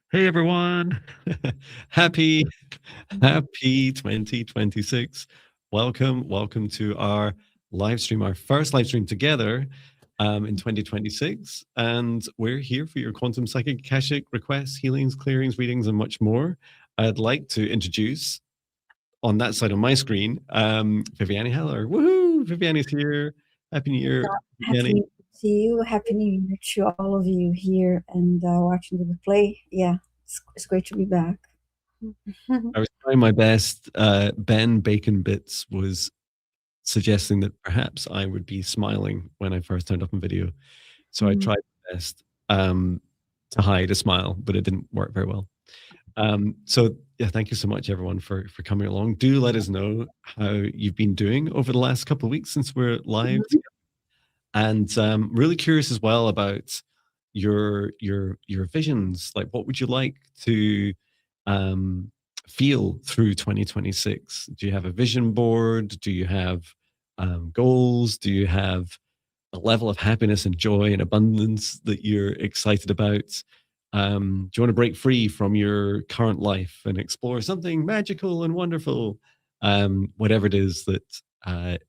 Hey everyone. happy happy 2026. Welcome to our live stream, our first live stream together in 2026. And we're here for your quantum psychic Akashic requests, healings, clearings, readings, and much more. I'd like to introduce on that side of my screen, Viviane Heller. Woohoo! Viviane's here. Happy New Year, Happy Viviane. New Year to you. Happy New Year to all of you here and watching the replay. Yeah, it's great to be back. I was trying my best. Ben Bacon Bits was suggesting that perhaps I would be smiling when I first turned up on video. So I tried my best to hide a smile, but it didn't work very well. So yeah, thank you so much everyone for coming along. Do let us know how you've been doing over the last couple of weeks since we're live. And really curious as well about your visions. Like, what would you like to feel through 2026? Do you have a vision board? Do you have goals? Do you have a level of happiness and joy and abundance that you're excited about? Do you want to break free from your current life and explore something magical and wonderful? Whatever it is that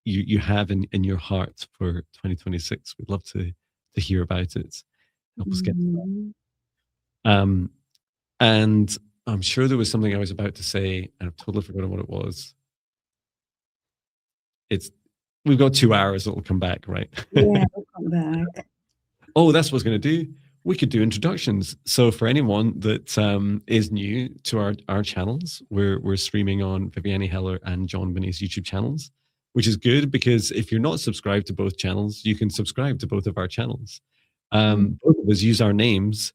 you have in your heart for 2026. We'd love to hear about it. Help us get Mhm. and I'm sure there was something I was about to say and I've totally forgotten what it was. We've got 2 hours, it'll come back, right? Yeah, welcome back. Oh, that's what I was going to do. We could do introductions. So for anyone that is new to our channels, we're streaming on Viviane Heller and Jon Binnie's YouTube channels, which is good because if you're not subscribed to both channels, you can subscribe to both of our channels. Both of us use our names.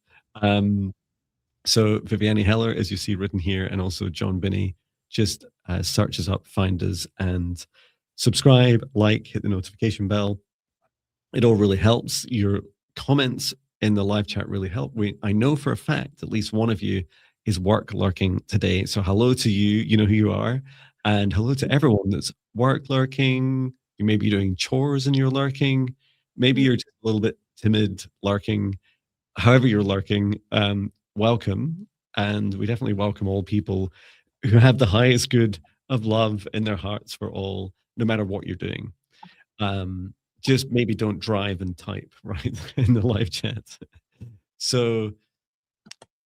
So Viviane Heller, as you see written here, and also Jon Binnie, just search us up, find us, and subscribe, like, hit the notification bell. It all really helps. Your comments in the live chat really help. I know for a fact at least one of you is work lurking today. So hello to you. You know who you are. And hello to everyone that's work lurking. You may be doing chores and you're lurking. Maybe you're just a little bit timid lurking. However you're lurking, welcome. And we definitely welcome all people who have the highest good of love in their hearts for all, no matter what you're doing. Just maybe don't drive and type right in the live chat. So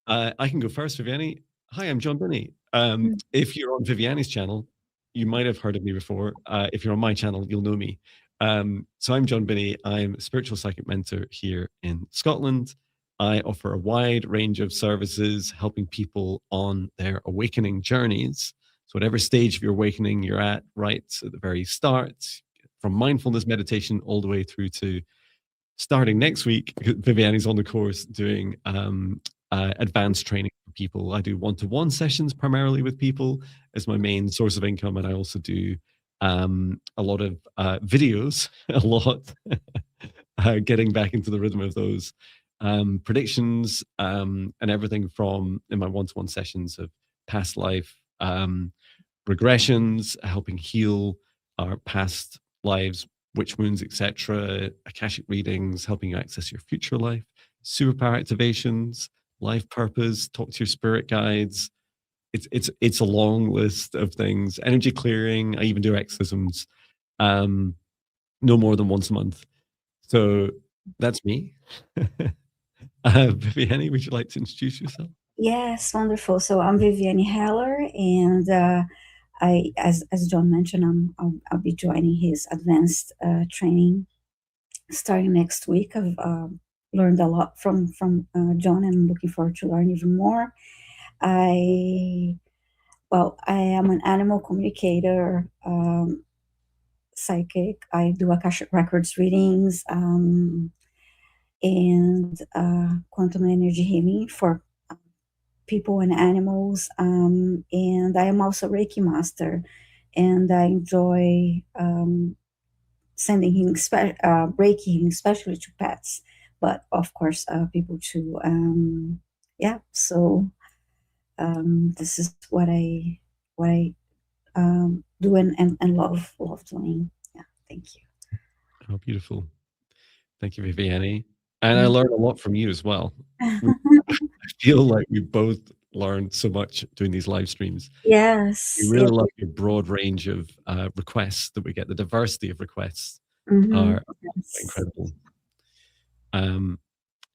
I can go first, Viviane. Hi, I'm Jon Binnie. If you're on Viviane's channel, you might have heard of me before. If you're on my channel, you'll know me. So I'm Jon Binnie. I'm a spiritual psychic mentor here in Scotland. I offer a wide range of services helping people on their awakening journeys. So whatever stage of your awakening you're at, right at the very start, from mindfulness meditation all the way through to starting next week, Viviane's on the course doing advanced training for people. I do one-to-one sessions primarily with people as my main source of income, and I also do a lot of videos, a lot, getting back into the rhythm of those predictions and everything from in my one-to-one sessions of past life regressions, helping heal our past lives, witch wounds, etc., Akashic readings, helping you access your future life, superpower activations, life purpose, talk to your spirit guides. It's a long list of things. Energy clearing. I even do exorcisms, no more than once a month. So that's me. Viviane, would you like to introduce yourself? Yes, wonderful. So I'm Viviane Heller, and as John mentioned, I'll be joining his advanced training starting next week. I've learned a lot from John, and I'm looking forward to learn even more. I I am an animal communicator, psychic. I do Akashic Records readings and quantum energy healing for people and animals. And I am also Reiki master, and I enjoy sending Reiki healing, especially to pets, but of course, people too. Yeah, so this is what I do and love doing. Yeah, thank you. Oh, beautiful. Thank you, Viviane. And I learned a lot from you as well. feel like we both learned so much doing these live streams. We Yes. really love your broad range of requests that we get. The diversity of requests Mm-hmm. are Yes. incredible.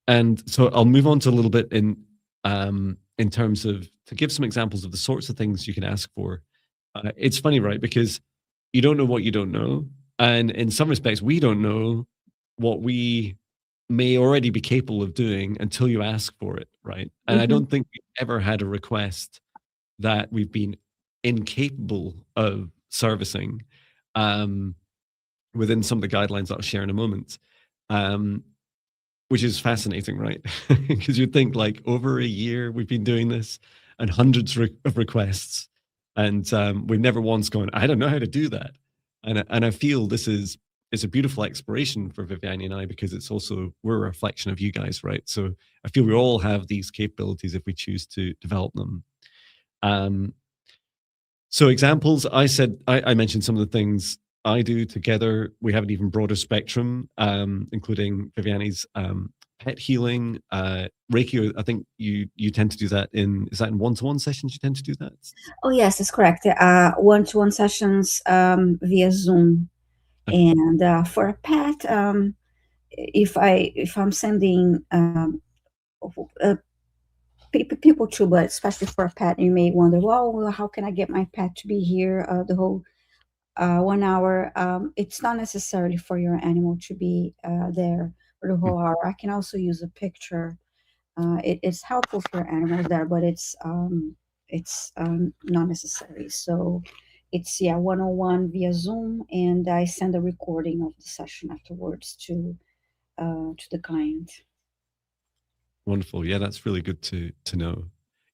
And so I'll move on to a little bit in terms of to give some examples of the sorts of things you can ask for. It's funny, right? Because you don't know what you don't know, and in some respects, we don't know what we may already be capable of doing until you ask for it, right? And I Mm-hmm. don't think we've ever had a request that we've been incapable of servicing um, within some of the guidelines that I'll share in a moment. Um, which is fascinating, right? Because you'd think like over a year we've been doing this and hundreds of requests, and we've never once gone, I don't know how to do that. And I feel this is it's a beautiful exploration for Viviane and I because it's also we're a reflection of you guys, right? So I feel we all have these capabilities if we choose to develop them. Um, so examples, I mentioned some of the things I do together. We have an even broader spectrum, including Viviane's pet healing, Reiki. I think you tend to do that is that in one-to-one sessions you tend to do that? Oh, yes, that's correct. One-to-one sessions via Zoom. Okay. And for a pet, if I'm sending uh, people too, but especially for a pet, you may wonder, well, how can I get my pet to be here the whole 1 hour? It's not necessarily for your animal to be there for the whole hour. I can also use a picture. It's helpful for your animals there, but it's not necessary. So it's 101 via Zoom, and I send a recording of the session afterwards to the client. Wonderful. Yeah, that's really good to know.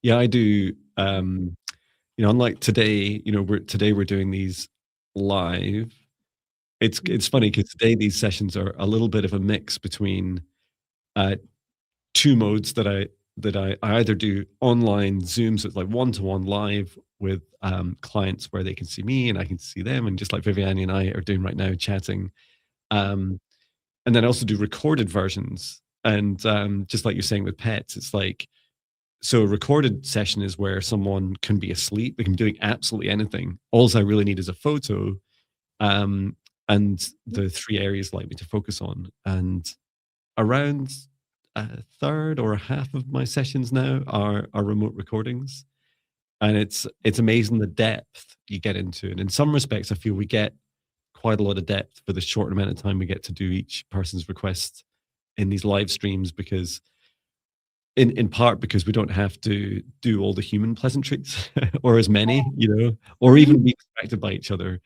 Yeah, I do. Unlike today, we're doing these live. It's funny because today these sessions are a little bit of a mix between uh, two modes that I either do online Zooms, so it's like one-to-one live with clients where they can see me and I can see them, and just like Viviane and I are doing right now, chatting. Um, and then I also do recorded versions. And just like you're saying with pets, it's like so a recorded session is where someone can be asleep, they can be doing absolutely anything. All I really need is a photo, um, and the three areas like me to focus on. And around a third or a half of my sessions now are remote recordings, and it's amazing the depth you get into. And in some respects, I feel we get quite a lot of depth for the short amount of time we get to do each person's request in these live streams because in part because we don't have to do all the human pleasantries or as many, or Mhm. even be distracted by each other,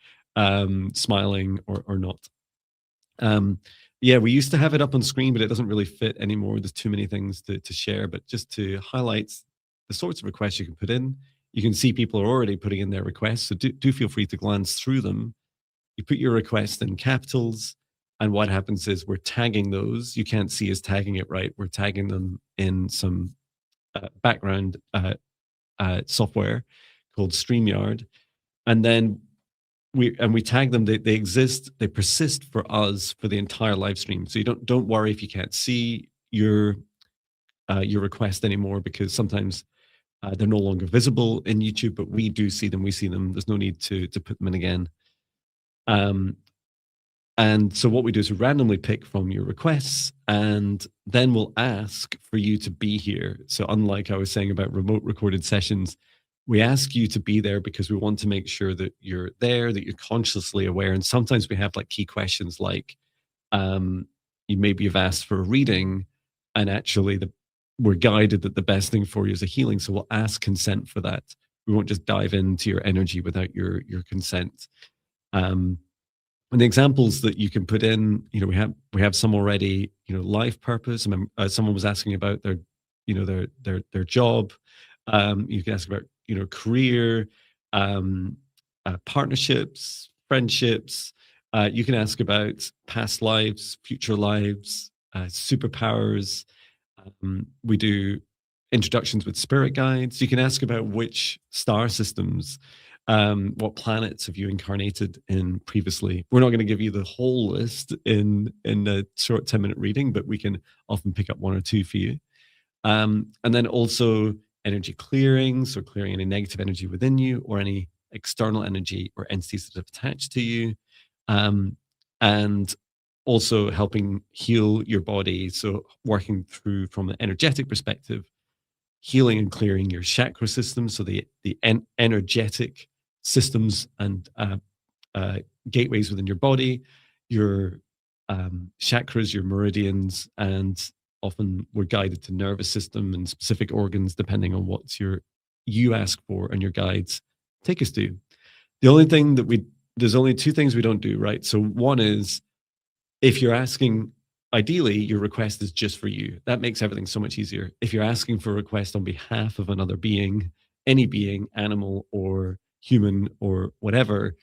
smiling or not. Um, yeah, we used to have it up on screen, but it doesn't really fit anymore. There's too many things to share. But just to highlight the sorts of requests you can put in, you can see people are already putting in their requests. So do feel free to glance through them. You put your request in capitals, and what happens is we're tagging those. You can't see us tagging it right. We're tagging them in some background software called StreamYard, and then we tag them. They exist. They persist for us for the entire live stream. So you don't worry if you can't see your request anymore because sometimes they're no longer visible in YouTube, but we do see them. We see them. There's no need to put them in again. Um, And so what we do is we randomly pick from your requests, and then we'll ask for you to be here. So unlike I was saying about remote recorded sessions, we ask you to be there because we want to make sure that you're there, that you're consciously aware. And sometimes we have like key questions like um, you maybe have asked for a reading, and actually we're guided that the best thing for you is a healing. So we'll ask consent for that. We won't just dive into your energy without your consent. Um, and the examples that you can put in, we have some already. Life purpose. Someone was asking about their job. You can ask about career, um, partnerships, friendships. You can ask about past lives, future lives, superpowers. We do introductions with spirit guides. You can ask about which star systems, what planets have you incarnated in previously. We're not going to give you the whole list in a short 10-minute reading, but we can often pick up one or two for you. And then also energy clearing, so clearing any negative energy within you or any external energy or entities that have attached to you. And also helping heal your body. So working through from an energetic perspective, healing and clearing your chakra system. So the energetic systems and gateways within your body, your chakras, your meridians, and often we're guided to nervous system and specific organs depending on what you ask for and your guides take us to. The only thing that there's only two things we don't do, right? So one is if you're asking, ideally, your request is just for you. That makes everything so much easier. If you're asking for a request on behalf of another being, any being, animal or human or whatever,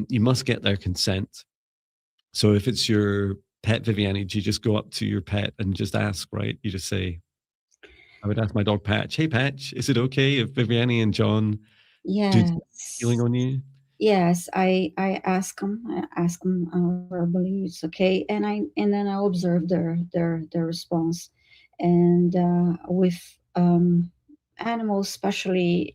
you must get their consent. So if it's your pet Viviane, you just go up to your pet and just ask, right? You just say, I would ask my dog Patch, hey Patch, is it okay if Viviane and John do healing Yes. on you? Yes, I ask them verbally. It's okay, and then I observe their response, and with animals, especially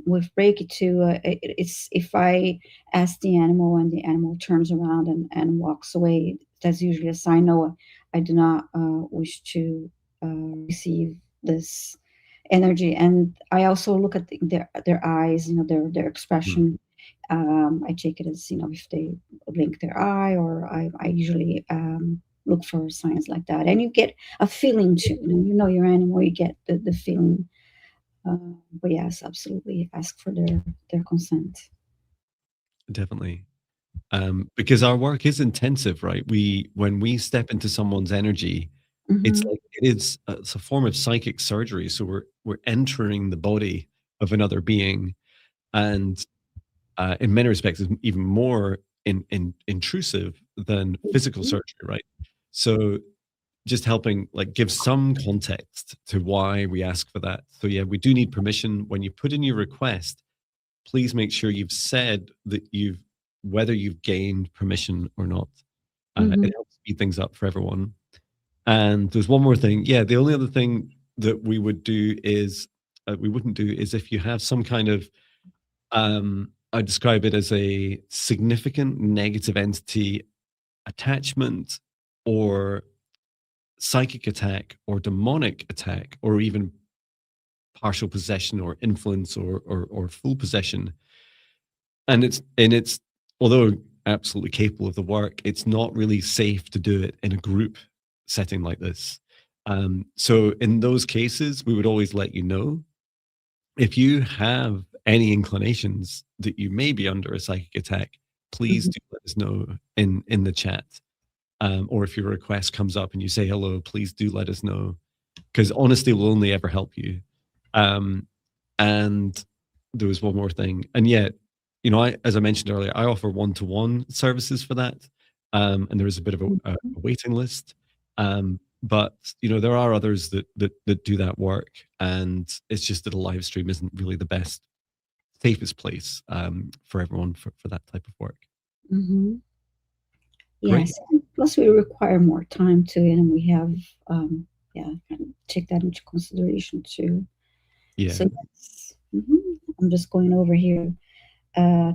with Reiki too, it's if I ask the animal and the animal turns around and walks away, that's usually a sign. No, I do not wish to receive this energy, and I also look at their eyes, their Hmm. expression. I take it as, if they blink their eye, or I usually look for signs like that. And you get a feeling too. Your animal, you get the feeling. But yes, absolutely, ask for their consent. Definitely. Because our work is intensive, right? When we step into someone's energy, it's Mm-hmm. like it's a form of psychic surgery. So we're entering the body of another being, and in many respects, is even more intrusive than physical Mm-hmm. surgery, right? So just helping like give some context to why we ask for that. So yeah, we do need permission when you put in your request. Please make sure you've said that whether you've gained permission or not. Mm-hmm. It helps speed things up for everyone. And there's one more thing. Yeah, the only other thing that we wouldn't do is if you have some kind of I describe it as a significant negative entity attachment or psychic attack or demonic attack or even partial possession or influence or full possession. And it's although absolutely capable of the work, it's not really safe to do it in a group setting like this. So in those cases, we would always let you know if you have any inclinations that you may be under a psychic attack. Please Mm-hmm. do let us know in the chat. Or if your request comes up and you say hello, please do let us know because honesty will only ever help you. Um, and there was one more thing, and yet, as I mentioned earlier, I offer one-to-one services for that, and there is a bit of a waiting list. But there are others that do that work, and it's just that a live stream isn't really the best, safest place for everyone for that type of work. Mm-hmm. Great, Yes, and plus we require more time too, and we have, yeah, take that into consideration too. yeah, So yes, I'm just going over here,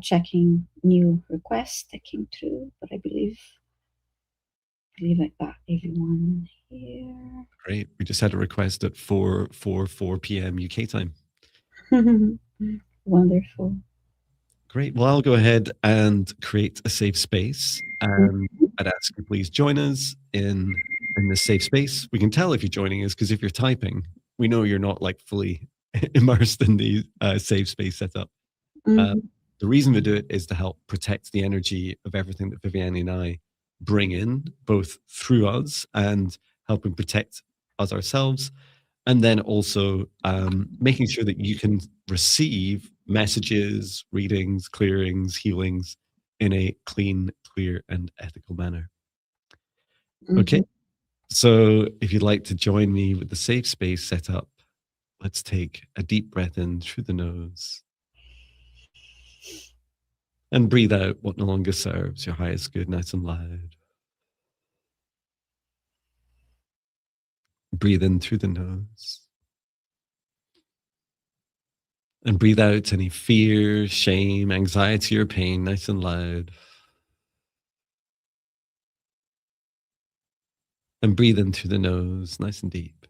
checking new requests that came through, but I believe I got everyone here. great. We just had a request at 4 p.m. UK time. Wonderful. Great. Well, I'll go ahead and create a safe space, and I'd ask you please join us in this safe space. We can tell if you're joining us because if you're typing, we know you're not like fully immersed in the safe space setup. Uh, Mm-hmm. the reason we do it is to help protect the energy of everything that Viviane and I bring in, both through us and helping protect us ourselves, and then also making sure that you can receive messages, readings, clearings, healings in a clean, clear, and ethical manner. Okay, Mm-hmm. so if you'd like to join me with the safe space setup, let's take a deep breath in through the nose and breathe out what no longer serves. Your highest good, nice and loud. Breathe in through the nose. And breathe out any fear, shame, anxiety, or pain, nice and loud. And breathe in through the nose, nice and deep.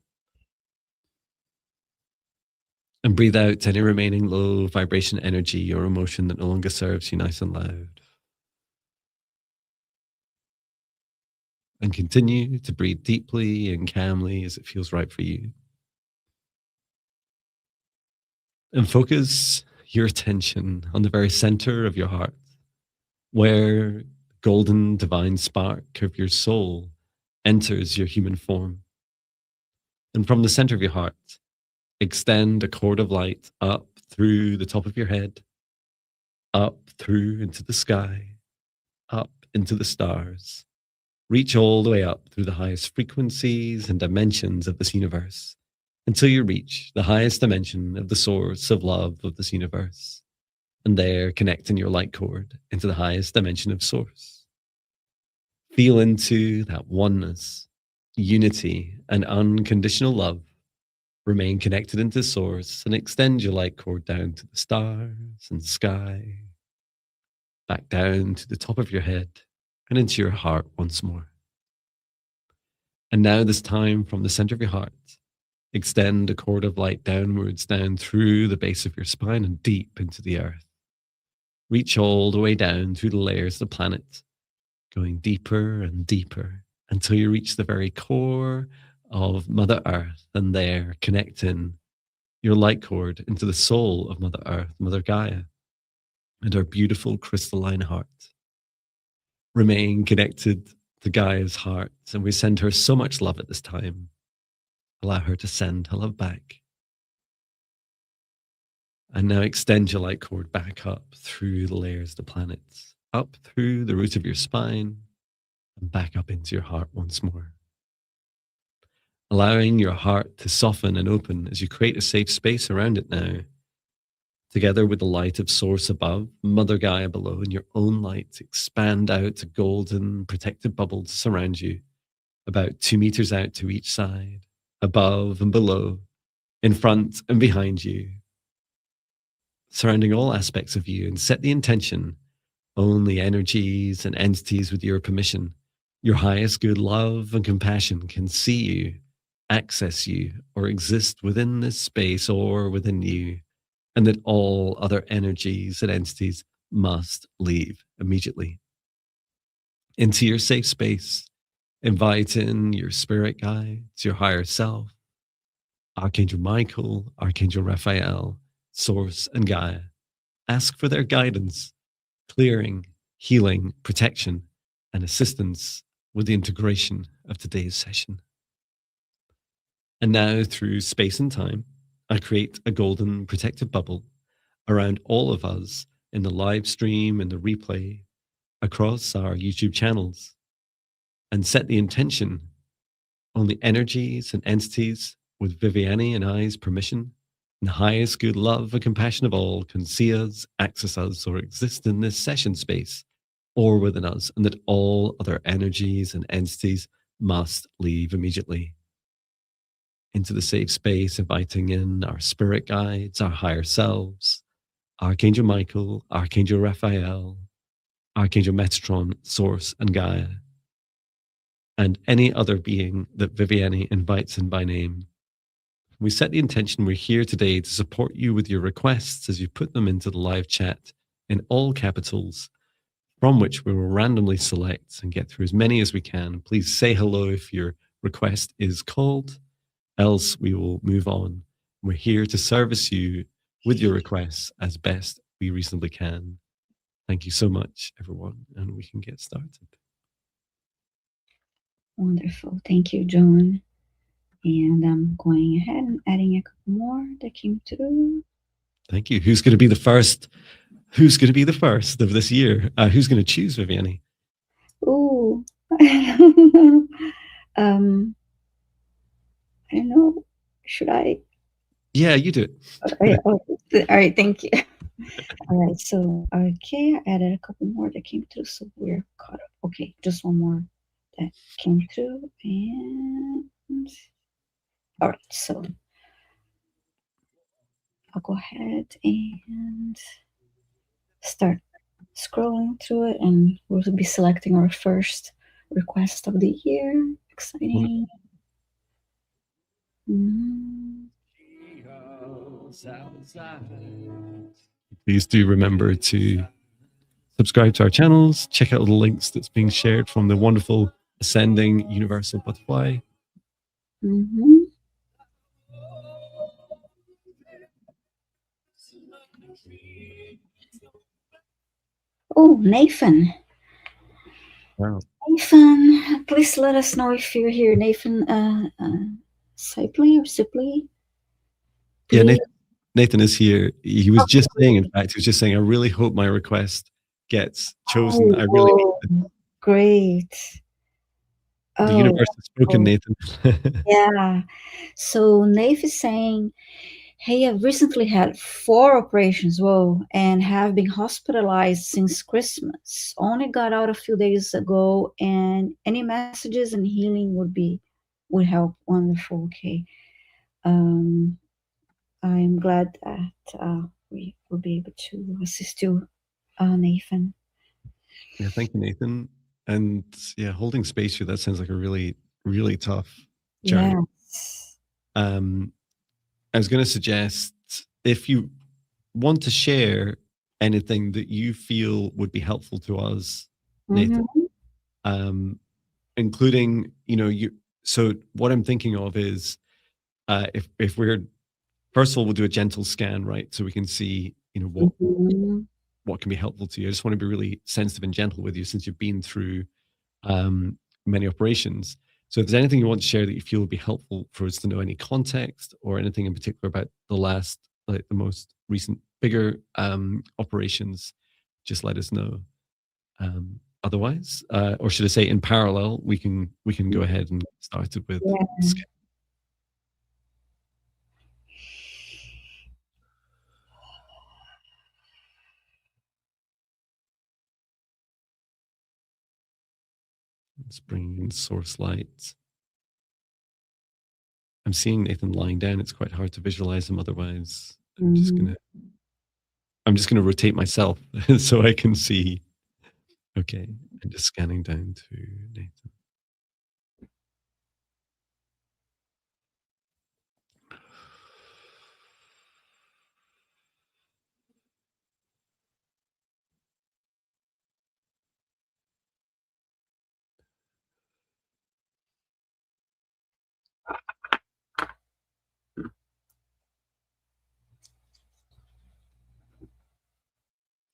And breathe out any remaining low vibration energy or emotion that no longer serves you, nice and loud. And continue to breathe deeply and calmly as it feels right for you. And focus your attention on the very center of your heart, where golden divine spark of your soul enters your human form. And from the center of your heart, extend a cord of light up through the top of your head, up through into the sky, up into the stars. Reach all the way up through the highest frequencies and dimensions of this universe until you reach the highest dimension of the source of love of this universe. And there, connecting your light cord into the highest dimension of source. Feel into that oneness, unity, and unconditional love. Remain connected into source and extend your light cord down to the stars and sky, back down to the top of your head and into your heart once more. And now this time from the center of your heart, extend a cord of light downwards, down through the base of your spine and deep into the earth. Reach all the way down through the layers of the planet, going deeper and deeper until you reach the very core of Mother Earth, and there connecting your light cord into the soul of Mother Earth, Mother Gaia, and her beautiful crystalline heart. Remain connected to Gaia's heart, and we send her so much love at this time. Allow her to send her love back. And now extend your light cord back up through the layers of the planets, up through the root of your spine, and back up into your heart once more. Allowing your heart to soften and open as you create a safe space around it now, together with the light of Source above, Mother Gaia below, and your own light expand out to golden protective bubbles surround you, about 2 meters out to each side, above and below, in front and behind you, surrounding all aspects of you, and set the intention, only energies and entities with your permission, your highest good love and compassion can see you, access you, or exist within this space or within you, and that all other energies and entities must leave immediately. Into your safe space, invite in your spirit guides, your higher self, Archangel Michael, Archangel Raphael, Source, and Gaia. Ask for their guidance, clearing, healing, protection, and assistance with the integration of today's session. And now, through space and time, I create a golden protective bubble around all of us in the live stream and the replay across our YouTube channels, and set the intention on the energies and entities with Viviane and I's permission, and the highest good love and compassion of all can see us, access us, or exist in this session space or within us, and that all other energies and entities must leave immediately. Into the safe space, inviting in our spirit guides, our higher selves, Archangel Michael, Archangel Raphael, Archangel Metatron, Source, and Gaia, and any other being that Viviane invites in by name. We set the intention we're here today to support you with your requests as you put them into the live chat in all capitals, from which we will randomly select and get through as many as we can. Please say hello if your request is called, else we will move on. We're here to service you with your requests as best we reasonably can. Thank you so much, everyone, and we can get started. Wonderful. Thank you, Jon. And I'm going ahead and adding a couple more that came through. Thank you. Who's going to be the first? Who's going to be the first of this year? Who's going to choose, Viviane? Oh, I don't know. I don't know. Should I? Yeah, you do it. All right, thank you. All right, so, okay, I added a couple more that came through, so we're caught up. Okay, just one more that came through, and All right, so I'll go ahead and start scrolling through it, and we'll be selecting our first request of the year. Exciting. Mhm. Please do remember to subscribe to our channels, check out the links that's being shared from the wonderful Ascending Universal Butterfly. Mhm. Oh, Nathan. Wow. Nathan, please let us know if you're here. Nathan Sipley or Sipley? Yeah, Please. Nathan is here. He was just saying, in Okay. fact, he was just saying, I really hope my request gets chosen. Oh, I really need whoa. Great. the Oh, universe has spoken, oh, Nathan. yeah. So Nate is saying, hey, I've recently had 4 operations, whoa, and have been hospitalized since Christmas. Only got out a few days ago, and any messages and healing would help. Wonderful. Okay. Um, I'm glad that we will be able to assist you, Nathan. Yeah, thank you, Nathan. And yeah, holding space here, that sounds like a really, really tough journey. Yes. I was going to suggest if you want to share anything that you feel would be helpful to us, Nathan, including, you. So what I'm thinking of is if we're first of all, we'll do a gentle scan, right? So we can see, Mm-hmm. what can be helpful to you. I just want to be really sensitive and gentle with you since you've been through many operations. So if there's anything you want to share that you feel would be helpful for us to know, any context or anything in particular about the last, like the most recent bigger operations, just let us know. Otherwise, or should I say in parallel, we can go ahead and get started with Yeah. let's bring in source light. I'm seeing Nathan lying down. It's quite hard to visualize him otherwise. Mm-hmm. I'm just gonna rotate myself so I can see. Okay, and just scanning down to Nathan.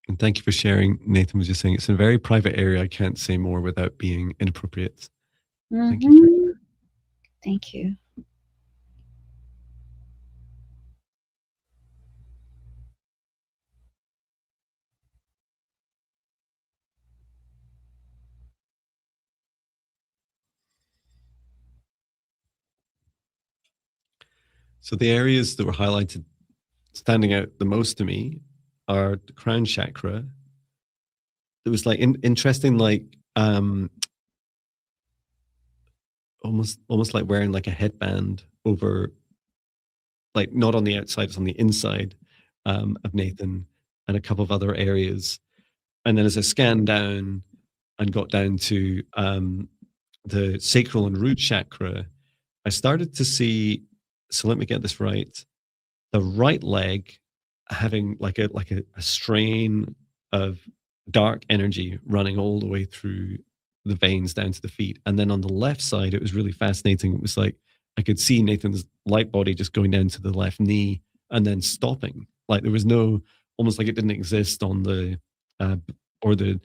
And thank you for sharing. Nathan was just saying it's a very private area. I can't say more without being inappropriate. Thank you for. Mm-hmm. Thank you. So the areas that were highlighted, standing out the most to me, are the crown chakra. It was like interesting, like almost like wearing like a headband over, like not on the outside, it's on the inside of Nathan and a couple of other areas. And then as I scanned down and got down to the sacral and root chakra, I started to see. So let me get this right. The right leg having like a strain of dark energy running all the way through the veins down to the feet, and then on the left side, it was really fascinating. It was like I could see Nathan's light body just going down to the left knee and then stopping. Like there was no, almost like it didn't exist on the, or the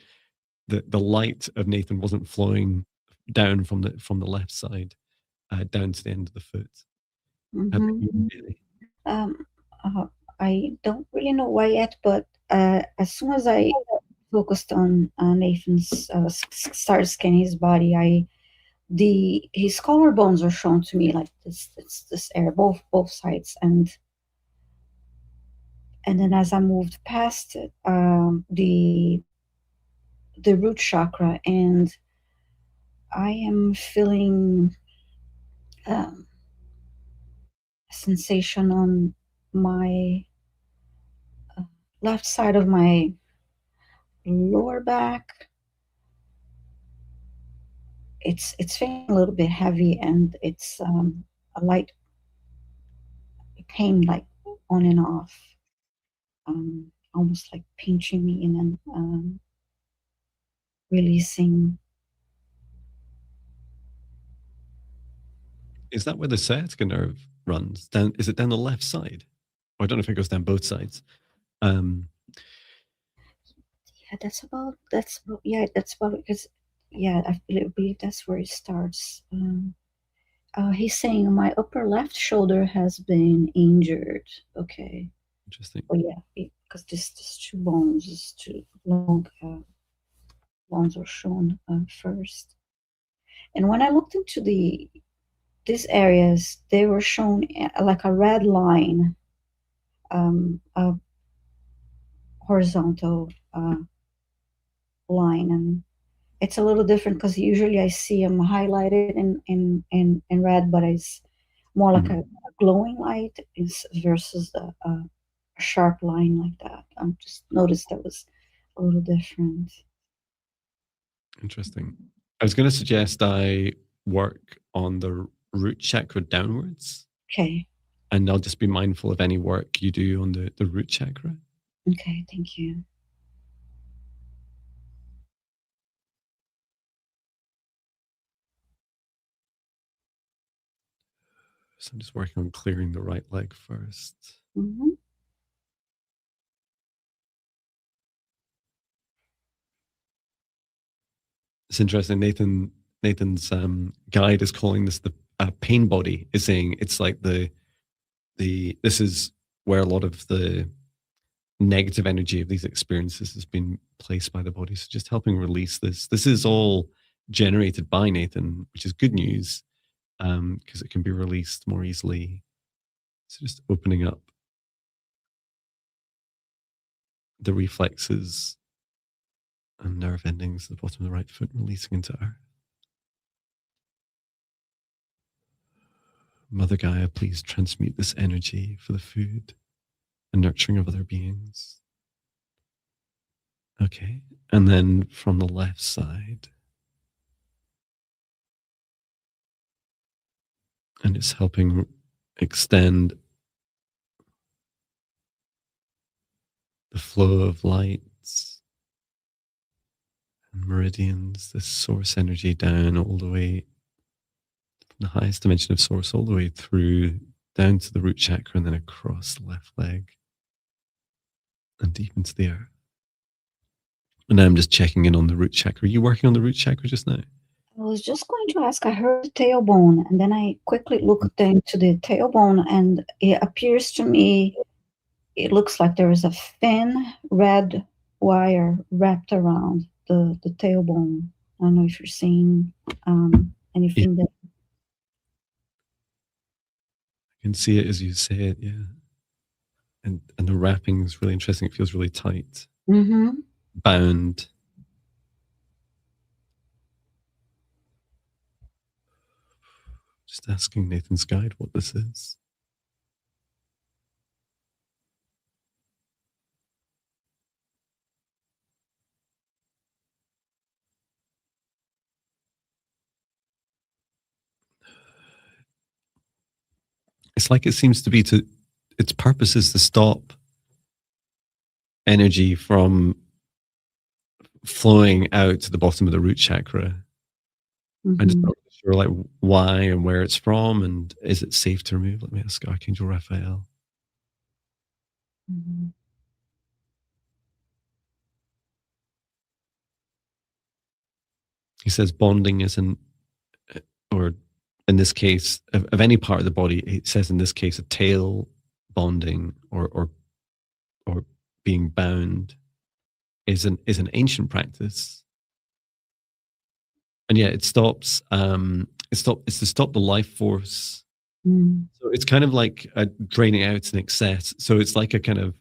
light of Nathan wasn't flowing down from the left side down to the end of the foot. How about Mm-hmm. you, Billy? Um, I don't really know why yet, but as soon as I focused on Nathan's started scanning his body, the his collarbones are shown to me like this area, both sides, and then as I moved past it, the root chakra, and I am feeling um, sensation on my left side of my lower back. It's feeling a little bit heavy, and it's a light pain, like on and off, almost like pinching me and then releasing. Is that where the sciatica nerve runs? Down? Is it down the left side? Or I don't know if it goes down both sides. Yeah, that's about because yeah, I believe that's where it starts. He's saying my upper left shoulder has been injured. Okay. Interesting. Oh yeah, because this two bones, these two long bones are shown first. And when I looked into these areas, they were shown like a red line, a horizontal line, and it's a little different because usually I see them highlighted in red, but it's more like a glowing light is versus a sharp line like that. I just noticed that was a little different. Interesting. I was going to suggest I work on the root chakra downwards. Okay. And I'll just be mindful of any work you do on the root chakra. Okay, thank you. So I'm just working on clearing the right leg first. Mm-hmm. It's interesting. Nathan's guide is calling this the pain body. Is saying it's like the this is where a lot of the negative energy of these experiences has been placed by the body. So just helping release this. This is all generated by Nathan, which is good news because it can be released more easily. So just opening up the reflexes and nerve endings at the bottom of the right foot, releasing into earth. Mother Gaia, please transmute this energy for the food and nurturing of other beings. Okay, and then from the left side, and it's helping extend the flow of lights and meridians, this source energy down all the way from the highest dimension of source, all the way through down to the root chakra and then across the left leg and deep into the earth. And now I'm just checking in on the root chakra. Are you working on the root chakra just now? I was just going to ask, I heard the tailbone, and then I quickly looked into the tailbone, and it appears to me, it looks like there is a thin red wire wrapped around the tailbone. I don't know if you're seeing anything that. I can see it as you say it, yeah. And the wrapping is really interesting. It feels really tight, bound. Just asking Nathan's guide what this is. It's like it seems to be its purpose is to stop energy from flowing out to the bottom of the root chakra. I'm just not really sure like why and where it's from, and is it safe to remove? Let me ask Archangel Raphael. He says bonding isn't, or in this case, of any part of the body, it says in this case a tail bonding or being bound is an ancient practice. And yeah, it's to stop the life force. So it's kind of like draining out an excess. So it's like a kind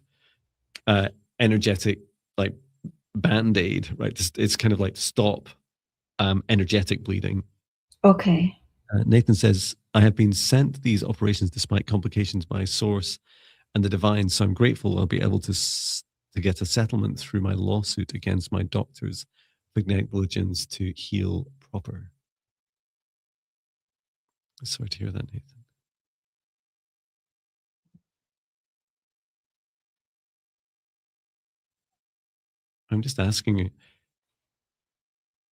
of energetic like band-aid, right? It's kind of like stop energetic bleeding. Okay. Nathan says, I have been sent these operations despite complications by Source and the Divine, so I'm grateful I'll be able to get a settlement through my lawsuit against my doctors for negligence to heal proper. Sorry to hear that, Nathan. I'm just asking you,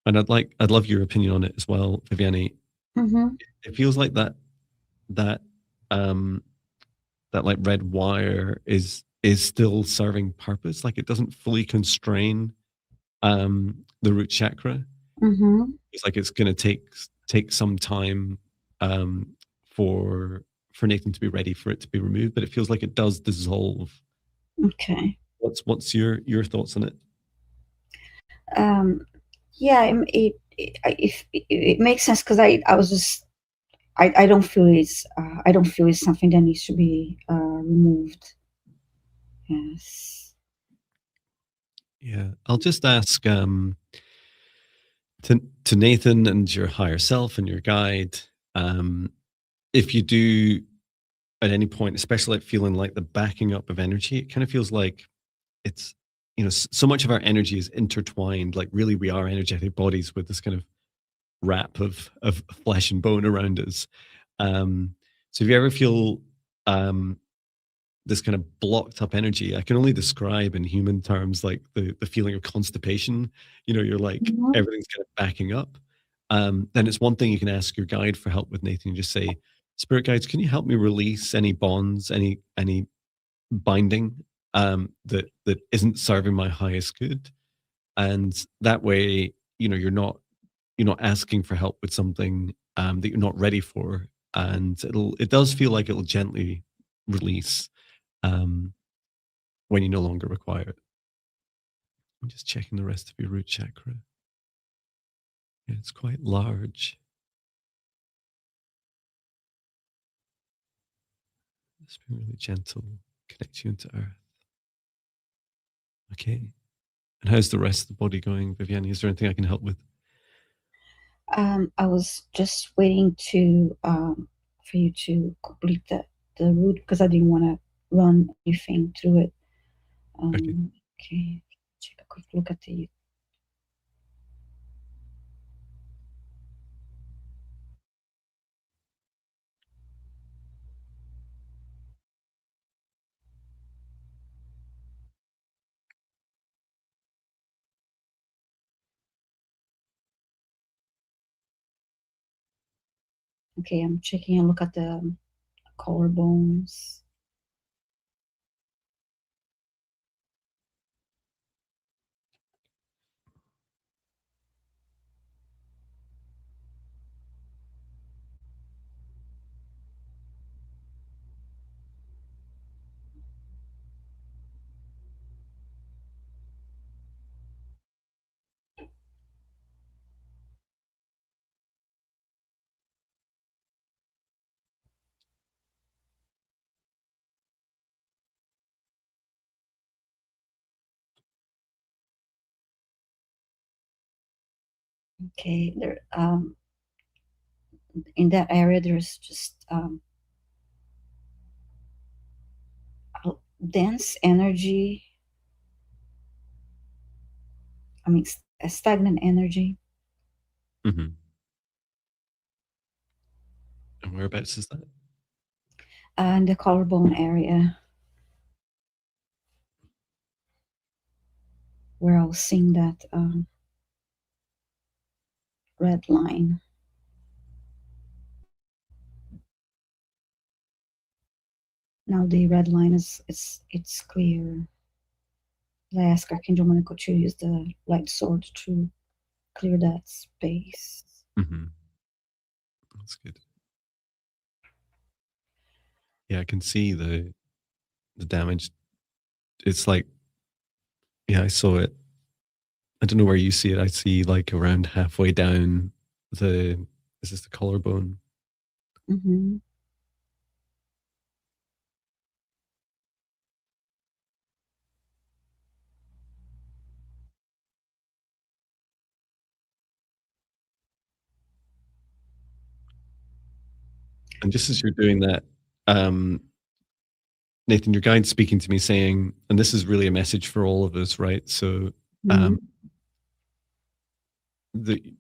and I'd love your opinion on it as well, Viviane. Mm-hmm. It feels like that um that like red wire is still serving purpose. Like it doesn't fully constrain the root chakra. Mm-hmm. It's like it's going to take some time um, for Nathan to be ready for it to be removed, but it feels like it does dissolve. Okay. What's your thoughts on it? Um, yeah, it makes sense because I was just I don't feel I don't feel it's something that needs to be removed. Yes. Yeah, I'll just ask to Nathan and your higher self and your guide, if you do at any point, especially like feeling like the backing up of energy, it kind of feels like it's so much of our energy is intertwined. Like really, we are energetic bodies with this kind of wrap of flesh and bone around us. So if you ever feel this kind of blocked up energy, I can only describe in human terms like the feeling of constipation. You're like Mhm. everything's kind of backing up. Then it's one thing you can ask your guide for help with, Nathan. You just say, "Spirit guides, can you help me release any bonds, any binding that isn't serving my highest good?" And that way, you're not asking for help with something that you're not ready for, and it does feel like it'll gently release um, when you no longer require it. I'm just checking the rest of your root chakra. Yeah, it's quite large. It's been really gentle, connect you into earth. Okay. And how's the rest of the body going, Viviane? Is there anything I can help with? I was just waiting to for you to complete the route because I didn't want to run anything through it. Okay. Okay, take a quick look at the. Okay, I'm checking a look at the collarbones. Okay, there in that area there's just dense energy. I mean, a stagnant energy. Mm-hmm. And whereabouts is that? In the collarbone area where I was seeing that red line. Now the red line it's clear. I asked Archangel Michael to use the light sword to clear that space. Mm-hmm. That's good. Yeah, I can see the damage. It's like, yeah, I saw it. I don't know where you see it. I see like around halfway down the is this the collarbone? Mm-hmm. And just as you're doing that, um, Nathan, your guide's speaking to me saying, and this is really a message for all of us, right? So Mm-hmm. the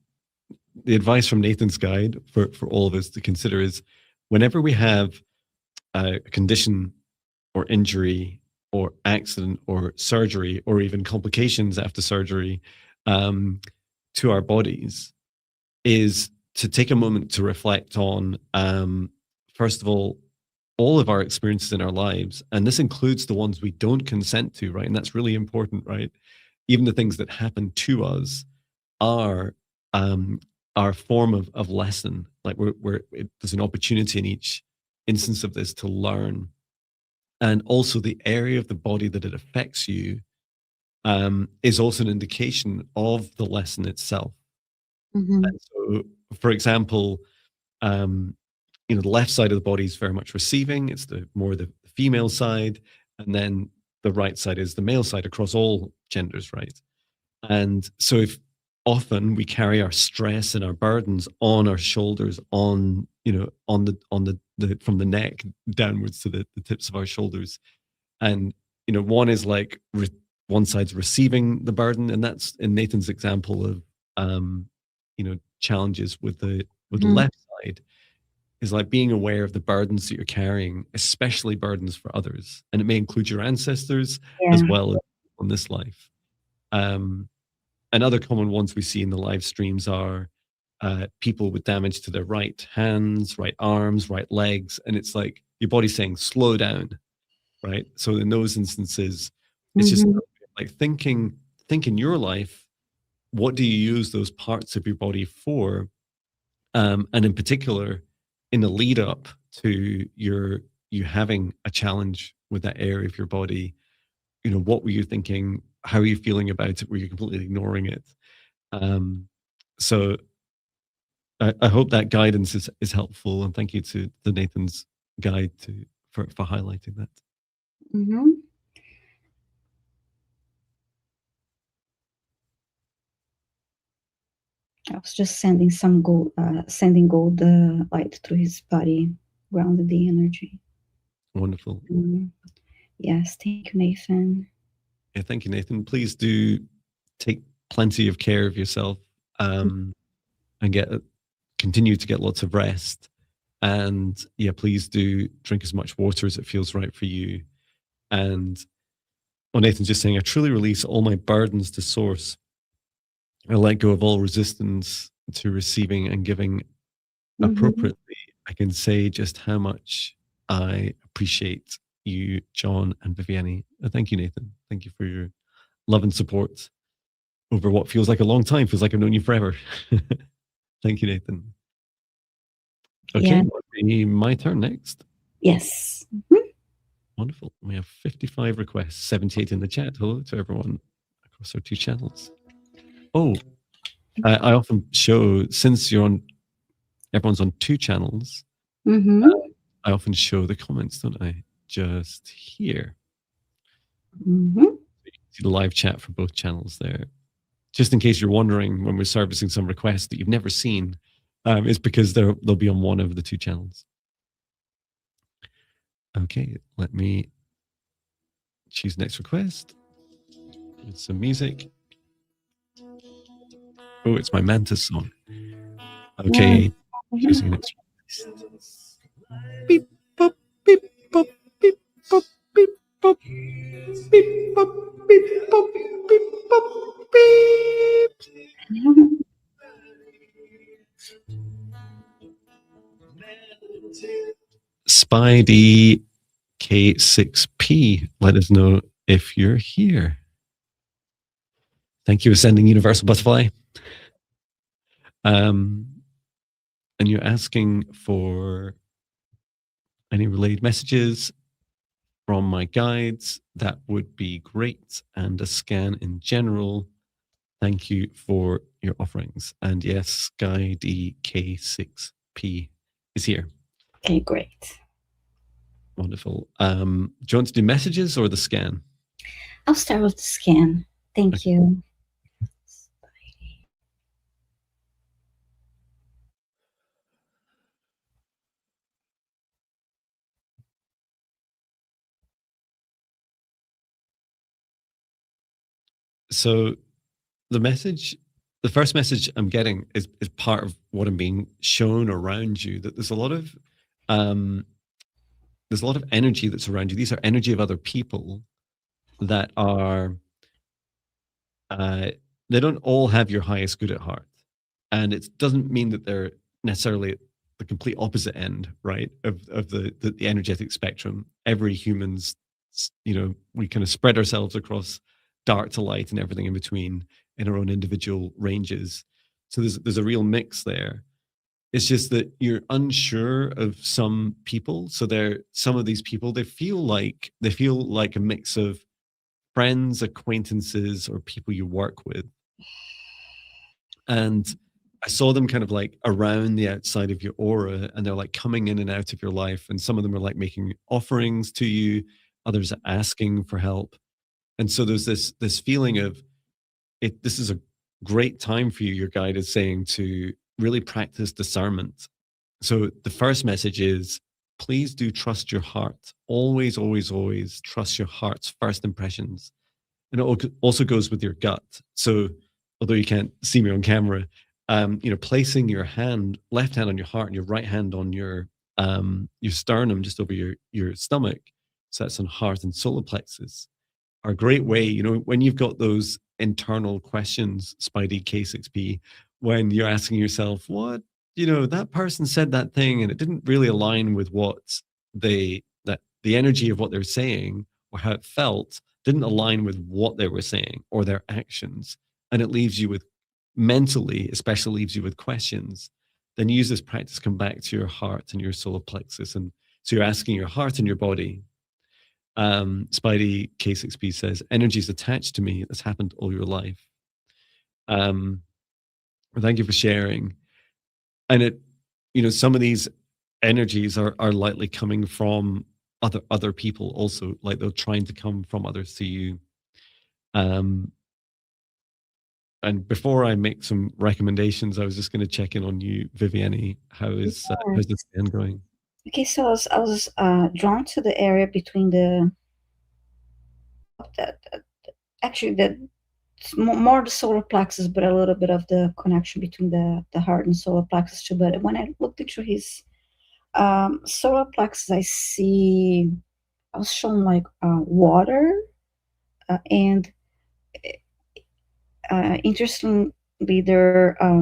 advice from Nathan's guide for all of us to consider is whenever we have a condition or injury or accident or surgery or even complications after surgery to our bodies, is to take a moment to reflect on, first of all of our experiences in our lives, and this includes the ones we don't consent to, right? And that's really important, right? Even the things that happen to us are our form of lesson. Like there's an opportunity in each instance of this to learn, and also the area of the body that it affects you is also an indication of the lesson itself. Mm-hmm. And so, for example, the left side of the body is very much receiving. It's the more the female side, and then the right side is the male side across all genders, right? And so, if often we carry our stress and our burdens on our shoulders, on the from the neck downwards to the tips of our shoulders, and one is like one side's receiving the burden, and that's in Nathan's example of challenges with the Mm-hmm. left side is like being aware of the burdens that you're carrying, especially burdens for others. And it may include your ancestors Yeah. as well as on this life. Um, and other common ones we see in the live streams are people with damage to their right hands, right arms, right legs. And it's like your body's saying, slow down, right? So in those instances, it's just Mm-hmm. like think in your life, what do you use those parts of your body for? And in particular, in the lead up to you having a challenge with that area of your body, what were you thinking? How are you feeling about it? Were you completely ignoring it? So I hope that guidance is helpful, and thank you to the Nathan's guide for highlighting that. Mm-hmm. I was just sending gold light through his body, grounded the energy. Wonderful. Mm. Yes, thank you, Nathan. Yeah, thank you, Nathan. Please do take plenty of care of yourself, and continue to get lots of rest. And yeah, please do drink as much water as it feels right for you. And Nathan's just saying, I truly release all my burdens to source. I let go of all resistance to receiving and giving Mm-hmm. appropriately. I can say just how much I appreciate you, Jon and Viviane. Thank you, Nathan. Thank you for your love and support over what feels like a long time. Feels like I've known you forever. Thank you, Nathan. Okay, Yeah. it'll be my turn next. Yes. Wonderful. We have 55 requests, 78 in the chat. Hello to everyone across our two channels. Oh, I often show, since everyone's on two channels, Mm-hmm. I often show the comments, don't I? Just here. Mm-hmm. So you can see the live chat for both channels there. Just in case you're wondering when we're servicing some requests that you've never seen, it's because they'll be on one of the two channels. Okay, let me choose next request. With some music. Oh, it's my Mantis song. Okay, choosing next request. Beep, bop, beep, bop, beep, bop, beep, bop, beep, bop, beep, bop, beep, bop, beep. Spidey K6P, let us know if you're here. Thank you for sending Universal Butterfly. And you're asking for any relayed messages from my guides. That would be great. And a scan in general. Thank you for your offerings. And yes, Guy DK6P is here. Okay, great. Wonderful. Do you want to do messages or the scan? I'll start with the scan. Thank Okay. you. So the first message I'm getting is part of what I'm being shown around you, that um, there's a lot of energy that's around you. These are energy of other people that are, uh, they don't all have your highest good at heart. And it doesn't mean that they're necessarily the complete opposite end, right, of the energetic spectrum. Every human's, we kind of spread ourselves across dark to light and everything in between in our own individual ranges. So there's a real mix there. It's just that you're unsure of some people. So some of these people, they feel like a mix of friends, acquaintances, or people you work with. And I saw them kind of like around the outside of your aura, and they're like coming in and out of your life. And some of them are like making offerings to you, others are asking for help. And so there's this feeling of it. This is a great time for you. Your guide is saying to really practice discernment. So the first message is, please do trust your heart. Always, always, always trust your heart's first impressions. And it also goes with your gut. So although you can't see me on camera, placing your left hand on your heart and your right hand on your sternum, just over your stomach. So that's on heart and solar plexus, are a great way, when you've got those internal questions, Spidey K6P, when you're asking yourself, that person said that thing and it didn't really align with that the energy of what they're saying or how it felt didn't align with what they were saying or their actions. And it leaves you with, mentally, especially leaves you with questions. Then use this practice, come back to your heart and your solar plexus. And so you're asking your heart and your body. Spidey K6P says, energy is attached to me. That's happened all your life. Thank you for sharing. And some of these energies are likely coming from other people also, like they're trying to come from others to you. And before I make some recommendations, I was just going to check in on you, Viviane. How's this band going? Okay, so I was drawn to the area between more the solar plexus, but a little bit of the connection between the heart and solar plexus too. But when I looked into his solar plexus, I was shown like water, and interestingly, there are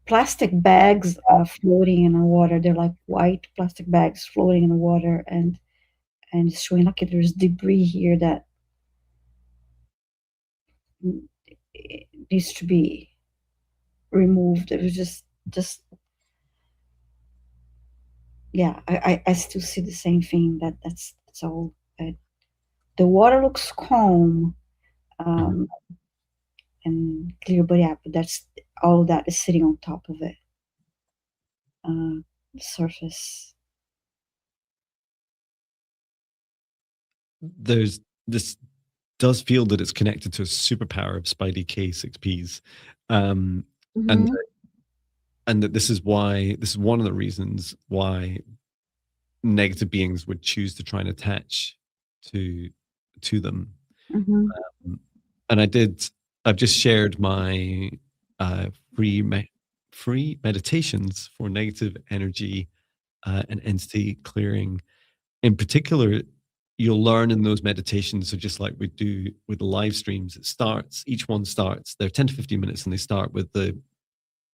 plastic bags floating in the water. They're like white plastic bags floating in the water, and it's showing like there's debris here that needs to be removed. It was just yeah. I still see the same thing. That's all. The water looks calm and clear, but yeah, but that's all that is sitting on top of it. The surface. This does feel that it's connected to a superpower of Spidey K6Ps, and that this is one of the reasons why negative beings would choose to try and attach to them. And I've just shared my free meditations for negative energy and entity clearing. In particular, you'll learn in those meditations, so just like we do with the live streams, each one starts, they're 10 to 15 minutes, and they start with the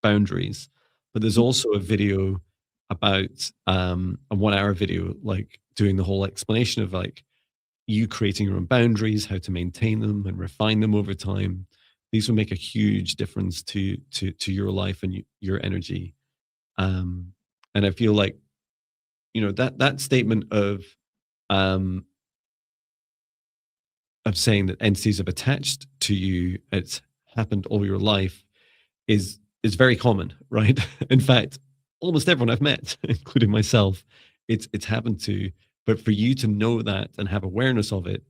boundaries. But there's also a video about a 1 hour video, like doing the whole explanation of like you creating your own boundaries, how to maintain them and refine them over time. These will make a huge difference to your life and your energy. And I feel like, that statement of saying that entities have attached to you, it's happened all your life, is very common, right? In fact, almost everyone I've met, including myself, it's happened to. But for you to know that and have awareness of it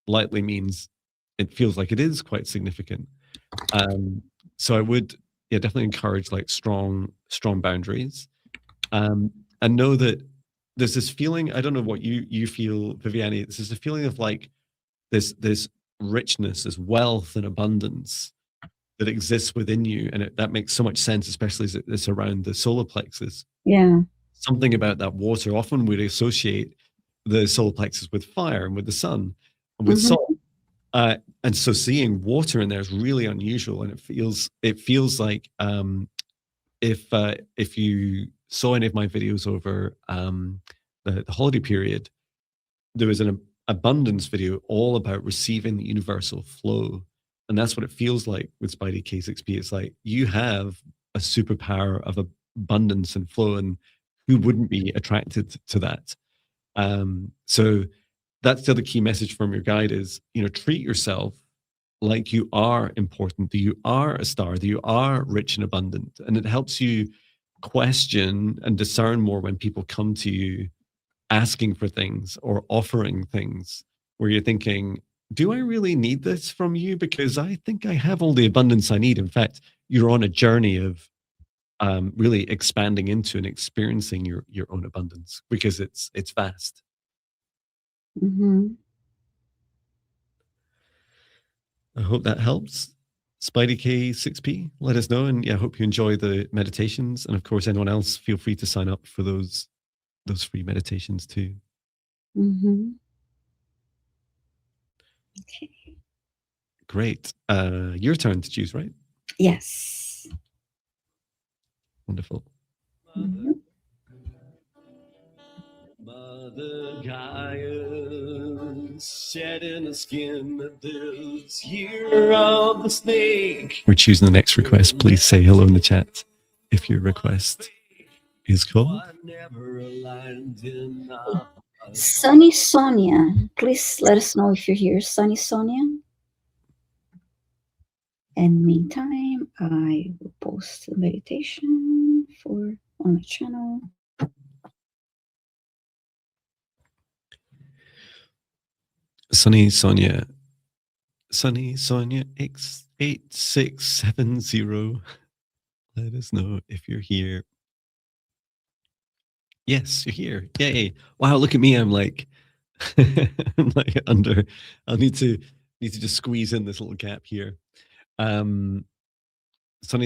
likely means it feels like it is quite significant. So I would, definitely encourage like strong boundaries, and know that there's this feeling. I don't know what you feel, Viviane. This is a feeling of like this richness, this wealth and abundance that exists within you. And that makes so much sense, especially as it's around the solar plexus. Yeah. Something about that water. Often we'd associate the solar plexus with fire and with the sun and with salt. And so seeing water in there is really unusual, and it feels like if you saw any of my videos over the holiday period, there was an abundance video all about receiving the universal flow, and that's what it feels like with Spidey K6P. It's like you have a superpower of abundance and flow, and who wouldn't be attracted to that? So that's the other key message from your guide is, treat yourself like you are important, that you are a star, that you are rich and abundant. And it helps you question and discern more when people come to you asking for things or offering things where you're thinking, do I really need this from you? Because I think I have all the abundance I need. In fact, you're on a journey of really expanding into and experiencing your own abundance because it's vast. I hope that helps. Spidey K6P, let us know. And yeah, I hope you enjoy the meditations. And of course, anyone else, feel free to sign up for those free meditations too. Okay. Great. Your turn to choose, right? Yes. Wonderful. Mother Gaia shedding the skin of this year of the snake. We're choosing the next request. Please say hello in the chat if your request is called. Sunny Sonia, please let us know if you're here, Sunny Sonia. And meantime, I will post the meditation on my channel. Sunny Sonia X8670. Let us know if you're here. Yes, you're here. Yay. Wow, look at me. I'm like I'm like under. I'll need to just squeeze in this little gap here. Sunny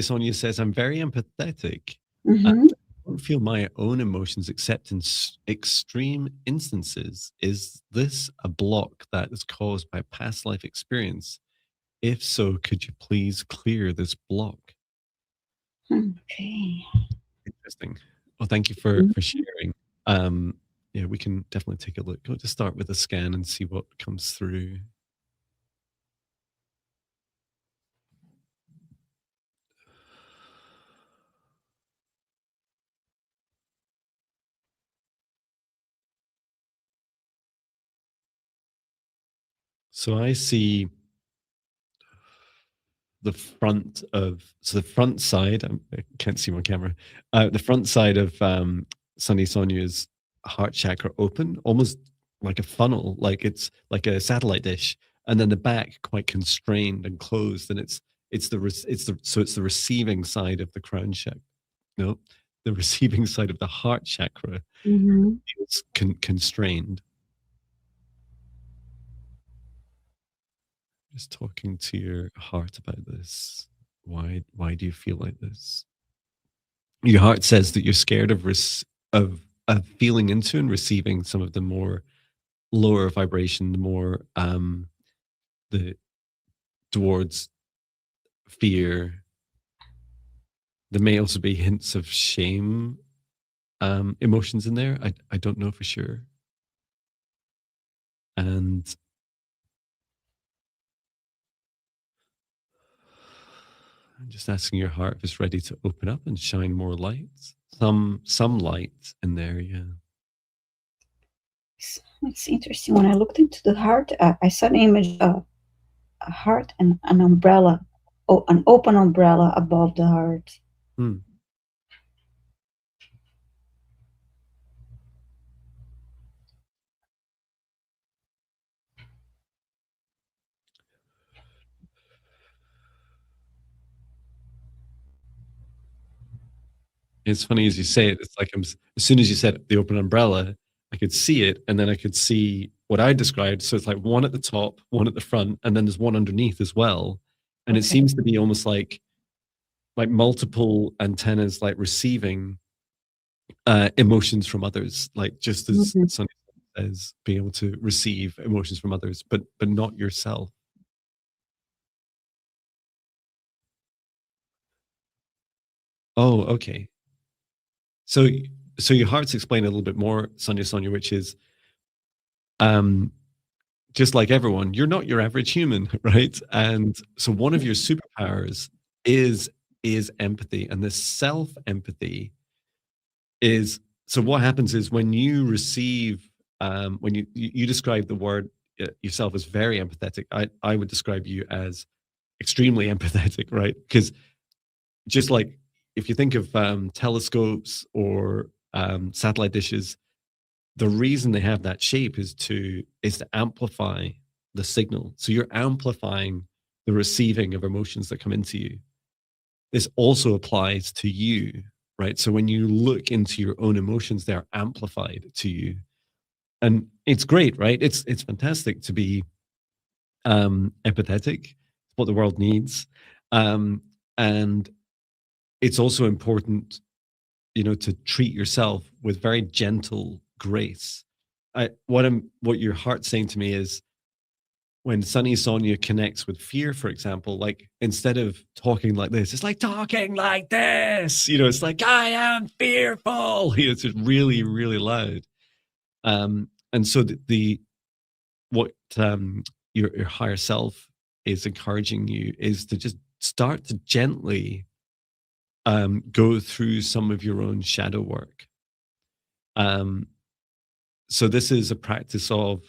Sonia says, I'm very empathetic. I don't feel my own emotions except in extreme instances. Is this a block that is caused by past life experience? If so, could you please clear this block? Okay. Interesting. Well, thank you for sharing. Yeah, we can definitely take a look. Go to start with a scan and see what comes through. So I see the front side. I can't see my camera. The front side of Sunny Sonia's heart chakra open, almost like a funnel, like it's like a satellite dish, and then the back quite constrained and closed, and it's the receiving side of the crown chakra. No, the receiving side of the heart chakra is constrained. Just talking to your heart about this. Why do you feel like this? Your heart says that you're scared of feeling into and receiving some of the more lower vibration, the more the towards fear. There may also be hints of shame emotions in there. I don't know for sure. And I'm just asking your heart if it's ready to open up and shine more light. Some light in there, yeah. It's interesting. When I looked into the heart, I saw an image of a heart and an umbrella, an open umbrella above the heart. It's funny as you say it. It's like as soon as you said the open umbrella, I could see it, and then I could see what I described. So it's like one at the top, one at the front, and then there's one underneath as well. And it Okay. seems to be almost like multiple antennas, like receiving emotions from others, like just as Mhm. Sonny says, being able to receive emotions from others, but not yourself. Oh, okay. So your heart's explained a little bit more, Sonia, which is um just like everyone, you're not your average human, right? And so one of your superpowers is empathy, and this self empathy is, so what happens is when you receive, when you describe the word yourself as very empathetic, I would describe you as extremely empathetic, right? Because just like if you think of telescopes or satellite dishes, the reason they have that shape is to amplify the signal. So you're amplifying the receiving of emotions that come into you. This also applies to you, right? So when you look into your own emotions, they're amplified to you. And it's great, right? It's fantastic to be empathetic. It's what the world needs. And it's also important, to treat yourself with very gentle grace. What your heart's saying to me is, when Sunny Sonia connects with fear, for example, like instead of talking like this, it's like talking like this. It's like, I am fearful. It's just really, really loud. And so what your higher self is encouraging you is to just start to gently go through some of your own shadow work. Um, so this is a practice of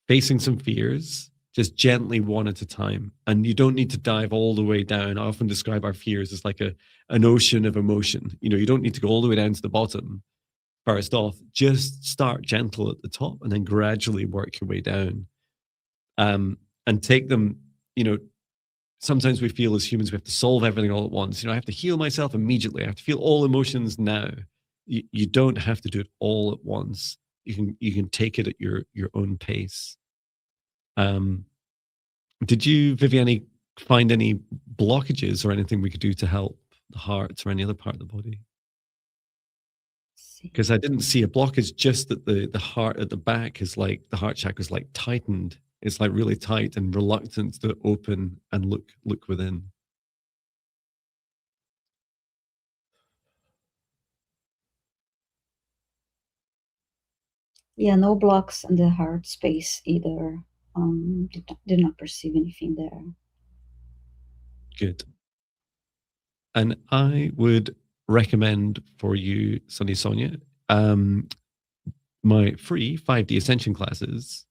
facing some fears, just gently one at a time. And you don't need to dive all the way down. I often describe our fears as like an ocean of emotion. You don't need to go all the way down to the bottom. First off, just start gentle at the top and then gradually work your way down. And take them, sometimes we feel as humans we have to solve everything all at once. I have to heal myself immediately. I have to feel all emotions now. You don't have to do it all at once. You can take it at your own pace. Um, did you, Viviane, find any blockages or anything we could do to help the heart or any other part of the body? See. Because I didn't see a blockage, just that the heart at the back is like, the heart chakra is like tightened. It's like really tight and reluctant to open and look within. Yeah, no blocks in the heart space either. Did not perceive anything there. Good. And I would recommend for you, Sunny Sonia, my free 5D Ascension classes,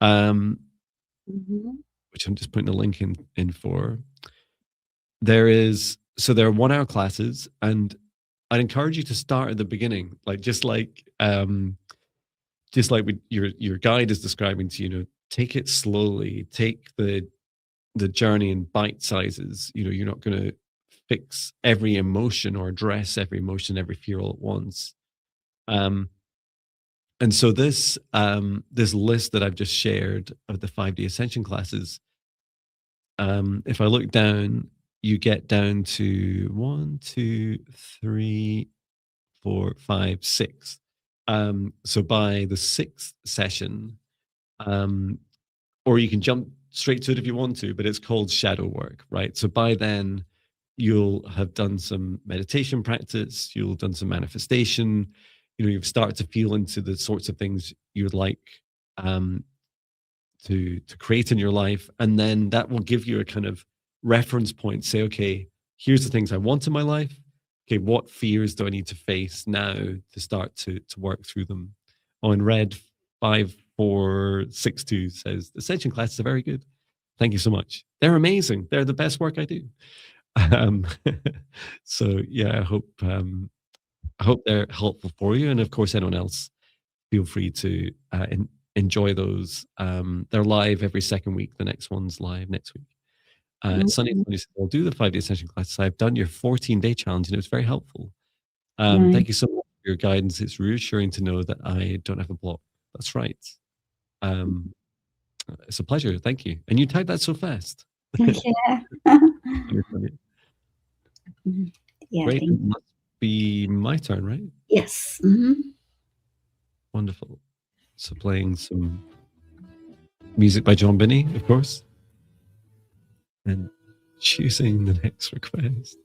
Mm-hmm. which I'm just putting a link in for. There are 1 hour classes, and I'd encourage you to start at the beginning, like just like your guide is describing to take it slowly, take the journey in bite sizes. You're not going to fix every emotion or address every emotion, every fear all at once. And so this list that I've just shared of the 5D Ascension classes, if I look down, you get down to 1, 2, 3, 4, 5, 6. So by the 6th session, or you can jump straight to it if you want to, but it's called shadow work, right? So by then, you'll have done some meditation practice, you'll have done some manifestation, you've started to feel into the sorts of things you would like um, to create in your life, and then that will give you a kind of reference point. Say, okay, here's the things I want in my life. Okay, what fears do I need to face now to start to work through them? Oh, and Red 5462 says the Ascension classes are very good. Thank you so much. They're amazing. They're the best work I do. Um, so yeah, I hope they're helpful for you, and of course, anyone else, feel free to enjoy those. They're live every second week. The next one's live next week. Sunny Mm-hmm. said, "I'll do the 5D Ascension classes. I've done your 14-day challenge, and it was very helpful. Nice. Thank you so much for your guidance. It's reassuring to know that I don't have a block. That's right. Um, it's a pleasure. Thank you. And you typed that so fast. Yeah. Yeah, Great. thank It must be my turn, right? Yes. Wonderful. So playing some music by Jon Binnie, of course, and choosing the next request.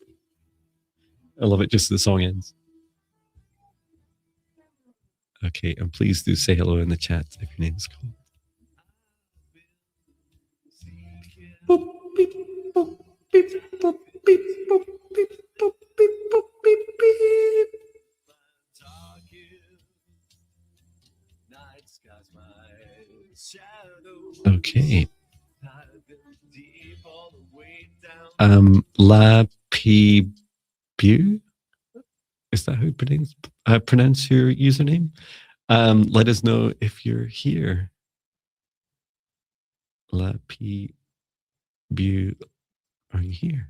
I love it just as the song ends. Okay, and please do say hello in the chat if your name is called. Boop, beep, boop, beep, boop, beep, boop, beep, boop, beep, boop, beep, beep. Okay. La P Bu? Is that how you pronounce your username? Let us know if you're here. La P Bu, are you here?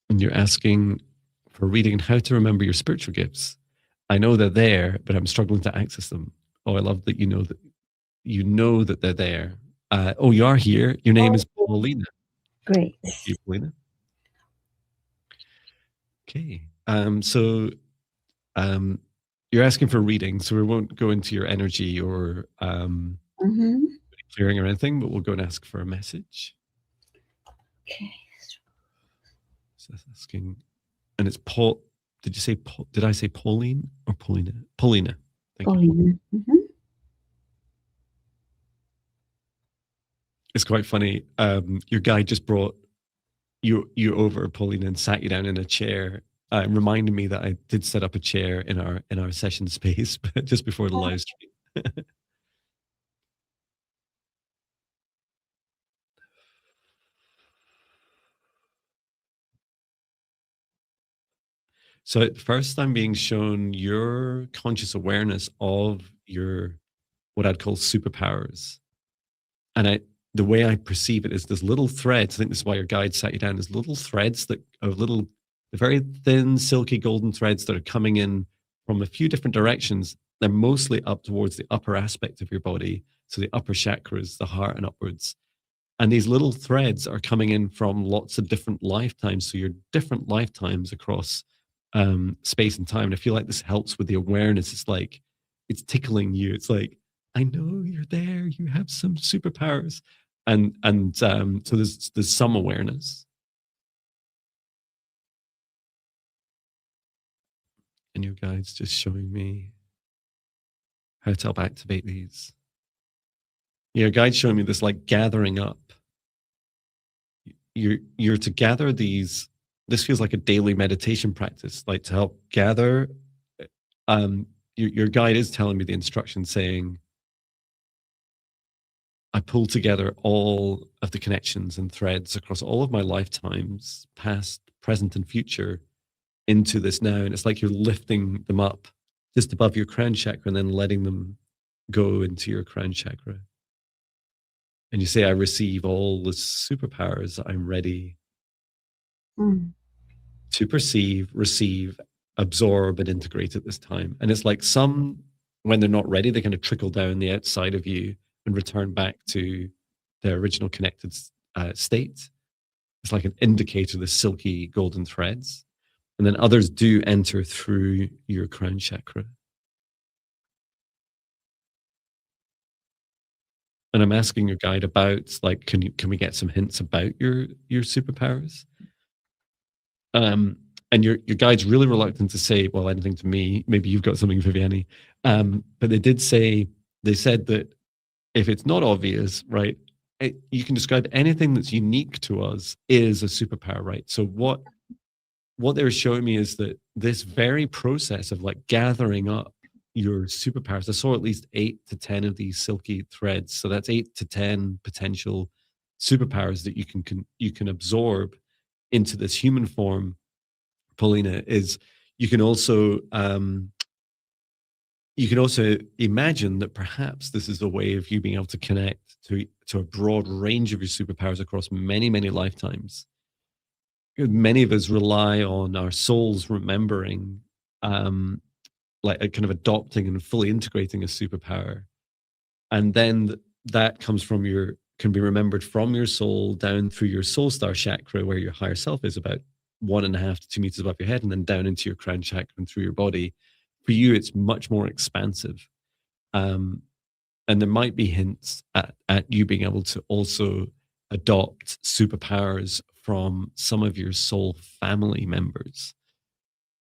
And you're asking for reading how to remember your spiritual gifts. I know they're there, but I'm struggling to access them. Oh, I love that you know that they're there. Oh, you are here. Your name is Paulina. Great. Thank you, Paulina. Okay. So you're asking for reading, so we won't go into your energy or clearing or anything, but we'll go and ask for a message. Okay. So that's asking, and it's Paul. Did you say? Did I say Pauline or Paulina? Paulina. Thank you. Paulina. It's quite funny. Your guide just brought you over, Paulina, and sat you down in a chair. Reminding me that I did set up a chair in our session space just before the live stream. So at first, I'm being shown your conscious awareness of your what I'd call superpowers, and the way I perceive it is there's little threads. I think this is why your guide sat you down. There's little threads that are very thin, silky, golden threads that are coming in from a few different directions. They're mostly up towards the upper aspect of your body, so the upper chakras, the heart, and upwards. And these little threads are coming in from lots of different lifetimes. So your different lifetimes across space and time. And I feel like this helps with the awareness. It's like it's tickling you. It's like, I know you're there. You have some superpowers, and so there's some awareness. And your guide's just showing me how to help activate these. Your guide's showing me this like gathering up. You're to gather these. This feels like a daily meditation practice, like to help gather. Your guide is telling me the instructions saying, I pull together all of the connections and threads across all of my lifetimes, past, present, and future, into this now. And it's like you're lifting them up just above your crown chakra and then letting them go into your crown chakra. And you say, I receive all the superpowers. I'm ready to perceive, receive, absorb, and integrate at this time. And it's like some, when they're not ready, they kind of trickle down the outside of you and return back to their original connected state. It's like an indicator, the silky golden threads. And then others do enter through your crown chakra. And I'm asking your guide about, like, can we get some hints about your superpowers? And your guide's really reluctant to say, well, anything to me. Maybe you've got something, Viviane. But they said that if it's not obvious, right, you can describe anything that's unique to us is a superpower, right? So what they're showing me is that this very process of like gathering up your superpowers, I saw at least 8 to 10 of these silky threads. So that's 8 to 10 potential superpowers that you can absorb into this human form. Paulina, is you can also you can also imagine that perhaps this is a way of you being able to connect to a broad range of your superpowers across many, many lifetimes. Many of us rely on our souls remembering, like a kind of adopting and fully integrating a superpower. And then that comes from can be remembered from your soul down through your soul star chakra, where your higher self is about 1.5 to 2 meters above your head, and then down into your crown chakra and through your body. For you, it's much more expansive. Um, and there might be hints at you being able to also adopt superpowers from some of your soul family members,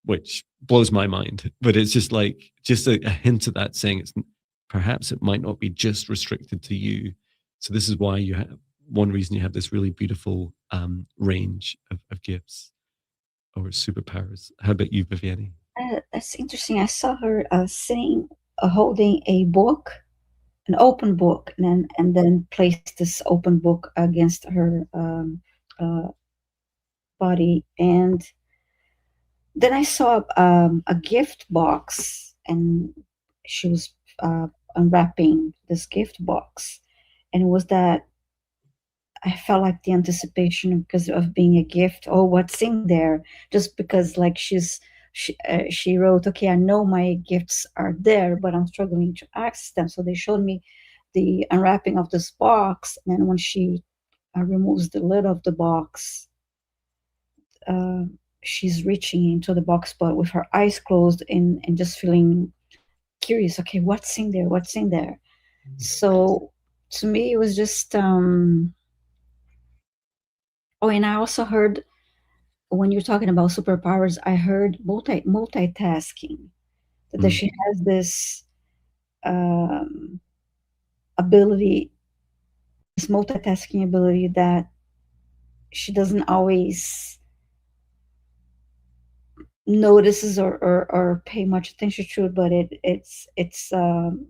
which blows my mind. But it's just like a hint of that, saying it's perhaps it might not be just restricted to you. So this is why you have one reason you have this really beautiful range of gifts or superpowers. How about you, Viviane? That's interesting. I saw her sitting, holding a book, an open book, and then placed this open book against her uh, body. And then I saw a gift box, and she was unwrapping this gift box, and it was that I felt like the anticipation because of being a gift. Oh, what's in there? Just because, like, she wrote, okay, I know my gifts are there, but I'm struggling to access them. So they showed me the unwrapping of this box, and when she removes the lid of the box, uh, she's reaching into the box, but with her eyes closed and just feeling curious. Okay, what's in there? What's in there? So to me, it was just. Oh, and I also heard when you're talking about superpowers, I heard multitasking. That Mm, she has this um, ability, this multitasking ability that she doesn't always notices or pay much attention to it, but it's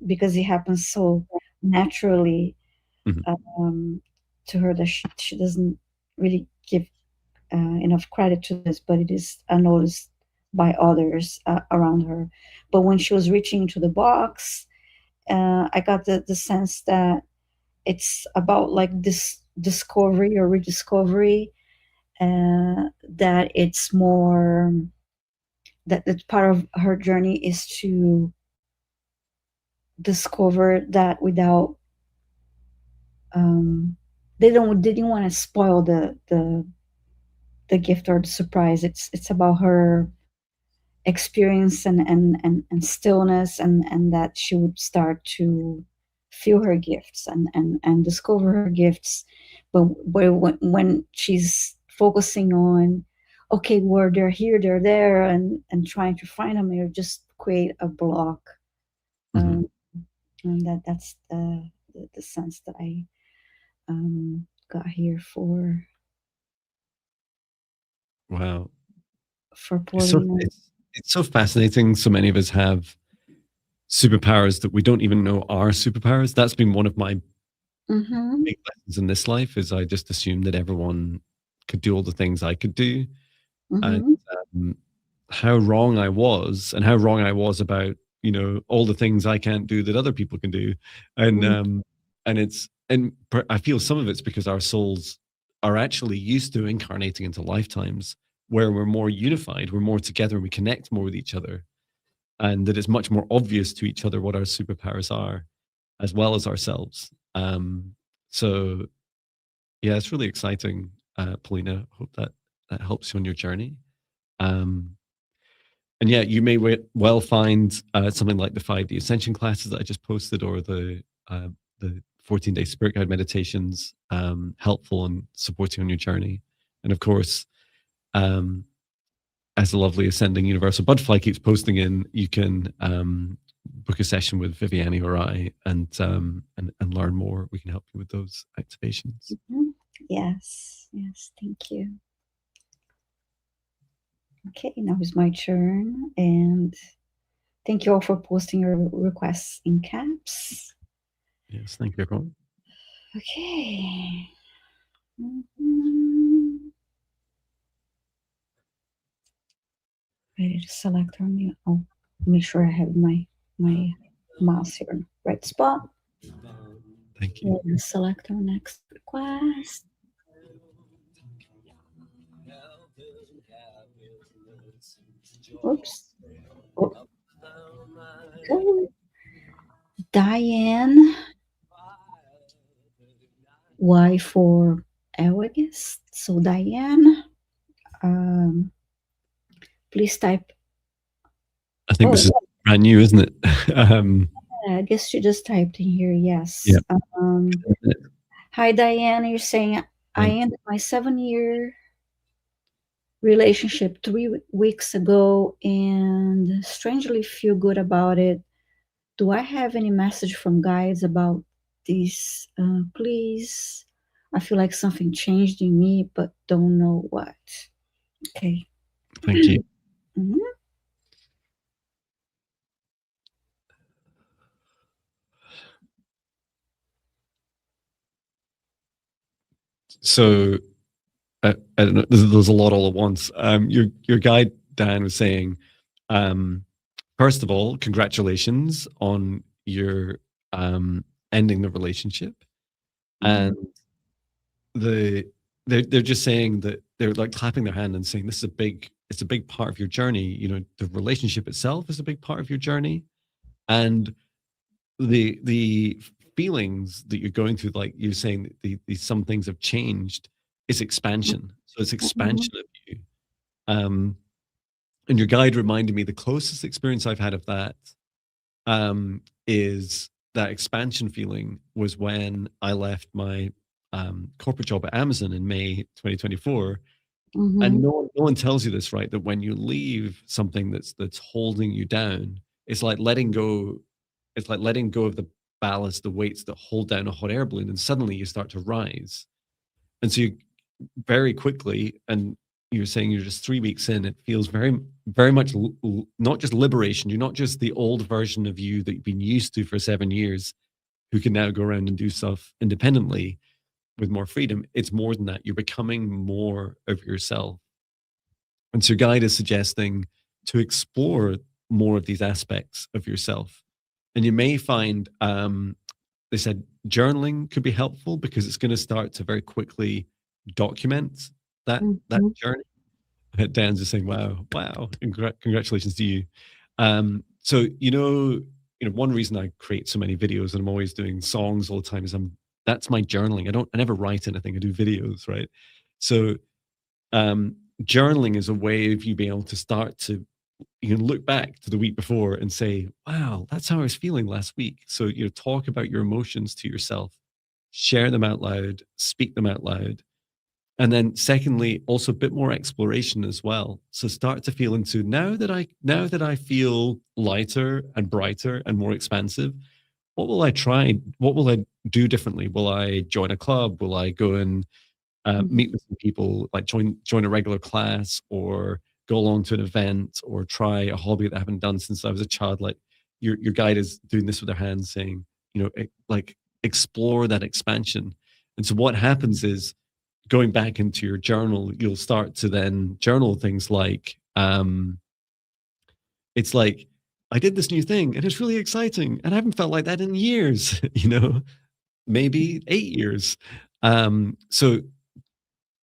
because it happens so naturally mhm, um, to her that she doesn't really give enough credit to this, but it is noticed by others around her. But when she was reaching into the box, I got the sense that it's about like this discovery or rediscovery, that it's more that part of her journey is to discover that without they didn't want to spoil the gift or the surprise. It's about her experience and stillness, and that she would start to feel her gifts and discover her gifts. But when she's focusing on, okay, where they're here, they're there, and trying to find them, it just create a block. mhm. um, and that's the sense that I got here Wow. for It's so Paulina. it's so fascinating. So many of us have superpowers that we don't even know are superpowers. That's been one of my Mm-hmm. big lessons in this life, is I just assumed that everyone could do all the things I could do. And Mm-hmm. um, how wrong I was, and how wrong I was about, all the things I can't do that other people can do. And I feel some of it's because our souls are actually used to incarnating into lifetimes where we're more unified, we're more together, and we connect more with each other, and that it's much more obvious to each other what our superpowers are, as well as ourselves. So yeah, it's really exciting, Paulina. Hope that helps you on your journey. Um, and yeah, you may well find something like the 5D Ascension classes that I just posted, or the 14-day Spirit Guide meditations, helpful in supporting on your journey. And of course, um, as the lovely Ascending Universal Butterfly keeps posting in, you can book a session with Viviane or I, and learn more. We can help you with those activations. Mhm. Yes, yes, thank you. Okay, now it's my turn, and thank you all for posting your requests in caps. Yes, thank you, everyone. Okay. Mhm. Ready to select our new. Oh, make sure I have my my mouse here, right spot. Thank you. We're gonna select our next request. Oops. Oh, okay. Diane, Y for August. So Diane, um, please type. I think Oh, this is brand new, isn't it? yeah, I guess you just typed in here. Yeah. Yes. Hi, Diane. You're saying I Hi. ended my 7 year relationship 3 weeks ago and strangely feel good about it. Do I have any message from guides about this? Please. I feel like something changed in me, but don't know what. Okay. Thank you. Mhm. So I don't know. There's a lot all at once. Your guide Dan was saying, um, first of all, congratulations on your ending the relationship, Mhm. and the they're just saying that they're like clapping their hand and saying this is it's a big part of your journey. You know, the relationship itself is a big part of your journey, and the feelings that you're going through, like you're saying, that the some things have changed. Is expansion. So it's Mhm. expansion of you. Um, and your guide reminded me the closest experience I've had of that is that expansion feeling was when I left my corporate job at Amazon in May 2024. And Mhm. no one tells you this, right? That when you leave something that's holding you down, it's like letting go. It's like letting go of the ballast, the weights that hold down a hot air balloon, and suddenly you start to rise. And so you very quickly, and you're saying you're just 3 weeks in, it feels very much not just liberation. You're not just the old version of you that you've been used to for 7 years, who can now go around and do stuff independently with more freedom. It's more than that. You're becoming more of yourself. And so, guide is suggesting to explore more of these aspects of yourself. And you may find, they said journaling could be helpful because it's going to start to very quickly document that Mhm. journey. Dan's just saying, "Wow, wow! Congratulations to you." So one reason I create so many videos and I'm always doing songs all the time is that's my journaling. I never write anything. I do videos, right? So um, journaling is a way of you being able to start to you can look back to the week before and say, wow, that's how I was feeling last week. So talk about your emotions to yourself, share them out loud, speak them out loud. And then secondly, also a bit more exploration as well. So start to feel into now that I feel lighter and brighter and more expansive, what will I try? What will I do differently? Will I join a club? Will I go and Mhm. meet with some people, like join a regular class, or go along to an event, or try a hobby that I haven't done since I was a child. Like your guide is doing this with their hands, saying, like explore that expansion. And so what happens is going back into your journal, you'll start to then journal things like, it's like, I did this new thing and it's really exciting and I haven't felt like that in years, maybe 8 years. So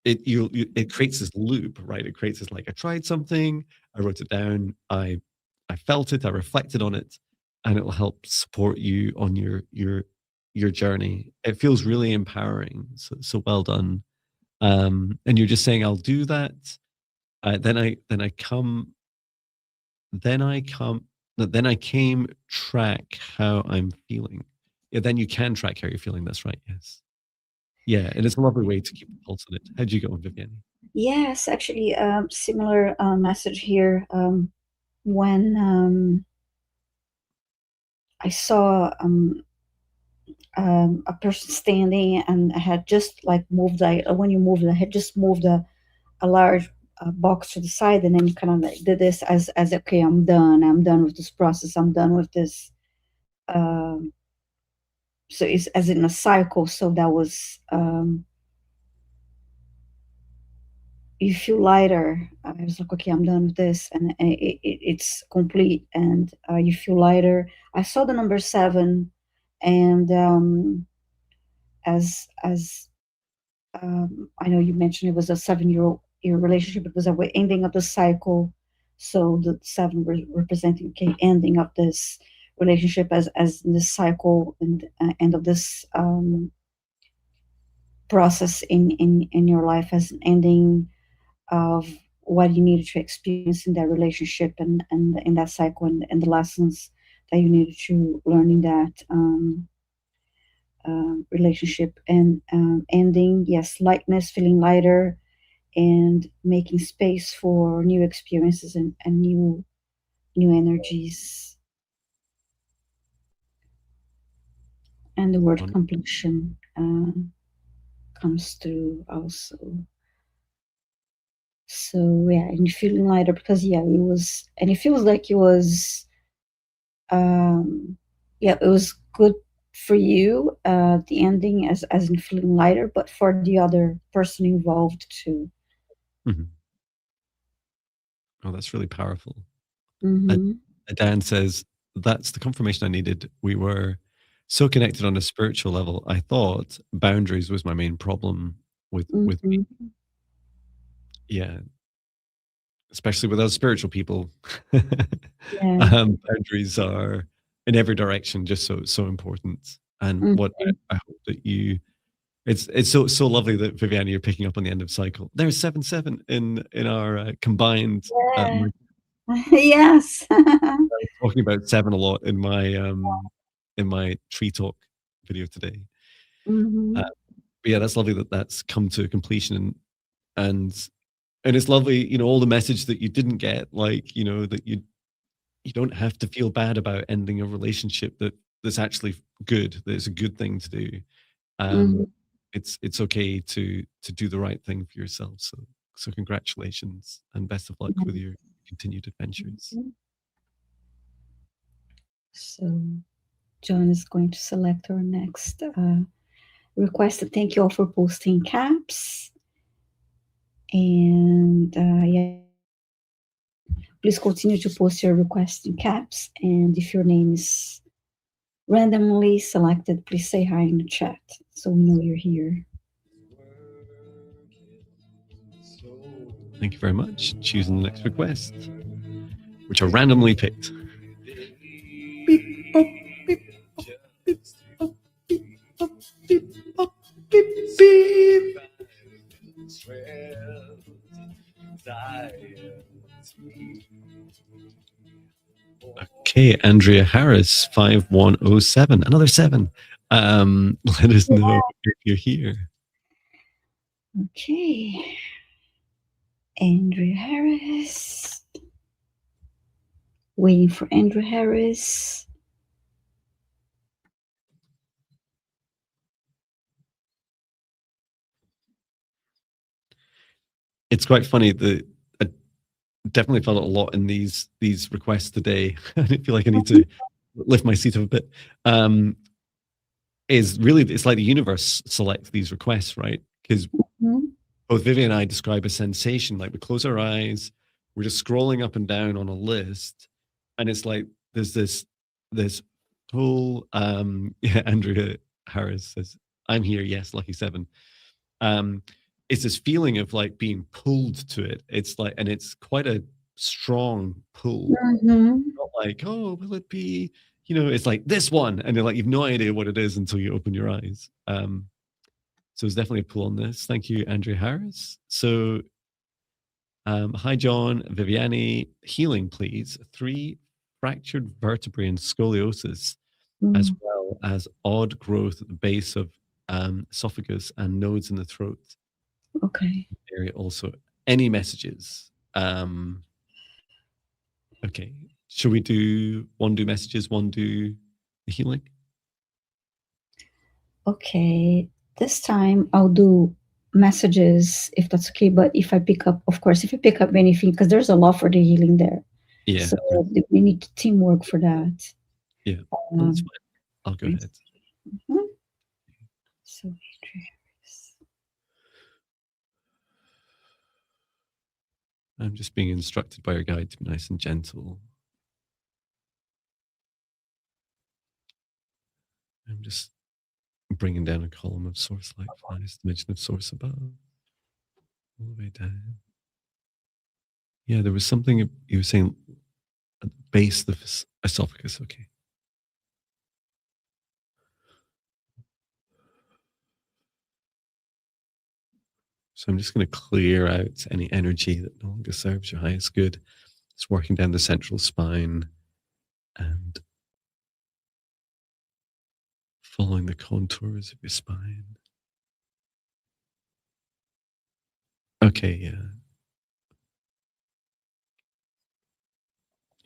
it creates this loop, right? It creates this, like, I tried something, I wrote it down, I felt it, I reflected on it, and it will help support you on your journey. It feels really empowering. So well done. And you're just saying, I'll do that. Then I come then I came track how I'm feeling. Yeah, then you can track how you're feeling. That's right. Yes. Yeah, and it's a lovely way to keep a pulse on it. How'd you go on, Viviane? Yes, actually, similar message here. When I saw a person standing and I had just like moved, when you moved, I had just moved a large box to the side, and then kind of like did this as okay, I'm done with this process, I'm done with this. Um, so it's as in a cycle. So that was you feel lighter. I was like, okay, I'm done with this, and it's complete, and you feel lighter. I saw the number 7, and as I know you mentioned it was a 7-year relationship. It was a way ending of the cycle. So the 7 representing, okay, ending of this relationship as this cycle and end of this process in your life, as an ending of what you needed to experience in that relationship, and in that cycle, and the lessons that you needed to learn in that relationship, and ending, yes, lightness, feeling lighter, and making space for new experiences, and new energies, and the word completion comes through also. So yeah, and feeling lighter, because yeah, it was, and it feels like it was, yeah, it was good for you, the ending, as in feeling lighter, but for the other person involved too. Mhm. Oh, that's really powerful. Mm-hmm. Dan says, that's the confirmation I needed. We were so connected on a spiritual level. I thought boundaries was my main problem with me. Mm-hmm. Yeah, especially with us spiritual people. Yeah. Boundaries are in every direction just so important. And what Mm-hmm. I hope that you, it's so lovely that Viviane, you're picking up on the end of cycle. There's 7-7 in our combined. Yeah. Yes. Talking about 7 a lot in my tree talk video today. Uh, Mm-hmm. but yeah, that's lovely that that's come to completion, and and it's lovely, all the message that you didn't get, like, that you don't have to feel bad about ending a relationship that's actually good. That it's a good thing to do. Mm-hmm. Um, it's okay to do the right thing for yourself. So congratulations and best of luck with your continued adventures. So John is going to select our next request. Thank you all for posting caps. And yeah, please continue to post your request in caps. And if your name is randomly selected, please say hi in the chat so we know you're here. Thank you very much. Choosing the next request, which are randomly picked. Beep, bop, beep, bop, beep, bop, beep, bop, beep, bop, beep, beep. Okay, Andrea Harris, 5107, another 7. Let us know if you're here. Okay. Andrew Harris. Waiting for Andrew Harris. It's quite funny that I definitely felt it a lot in these requests today. I feel like I need to lift my seat up a bit. Is really, it's like the universe selects these requests, right? Because Mhm. both Vivian and I describe a sensation, like we close our eyes, we're just scrolling up and down on a list, and it's like there's this whole yeah, Andrea Harris says, I'm here, yes, lucky 7. Um it's this feeling of like being pulled to it. It's like, and it's quite a strong pull. Mhm. Not like, oh, will it be, it's like this one, and you're like, you've no idea what it is until you open your eyes. So it's definitely a pull on this. Thank you, Andrea Harris. So hi, John, Viviane, healing, please. 3 fractured vertebrae and scoliosis, as Mm. well as odd growth at the base of esophagus and nodes in the throat Okay. area. Also, any messages? Okay, should we do one do messages, one do the healing? Okay. This time I'll do messages if that's okay. But if I pick up, of course, if you pick up anything, because there's a lot for the healing there. Yeah, So we need teamwork for that. yeah. No, that's Um, fine. I'll go ahead. mhm. So, I'm just being instructed by your guide to be nice and gentle. I'm just bringing down a column of source light from highest dimension of source above, all the way down. Yeah, there was something you were saying at the base of the esophagus. Okay. So I'm just going to clear out any energy that no longer serves your highest good. It's working down the central spine and following the contours of your spine. Okay, yeah.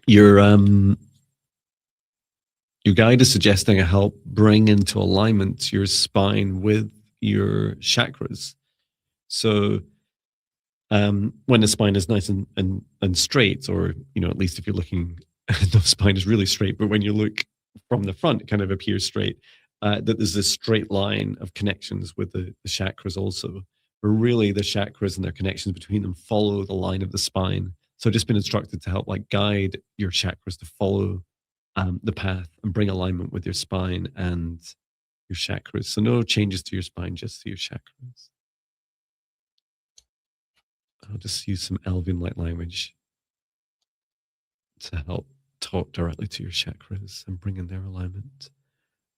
Your guide is suggesting I help bring into alignment your spine with your chakras. So when the spine is nice and straight, or at least if you're looking, the spine is really straight, but when you look from the front, it kind of appears straight. That there's this straight line of connections with the chakras also, but really the chakras and their connections between them follow the line of the spine. So I've just been instructed to help guide your chakras to follow the path and bring alignment with your spine and your chakras. So no changes to your spine, just to your chakras. I'll just use some Elven light language to help talk directly to your chakras and bring in their alignment.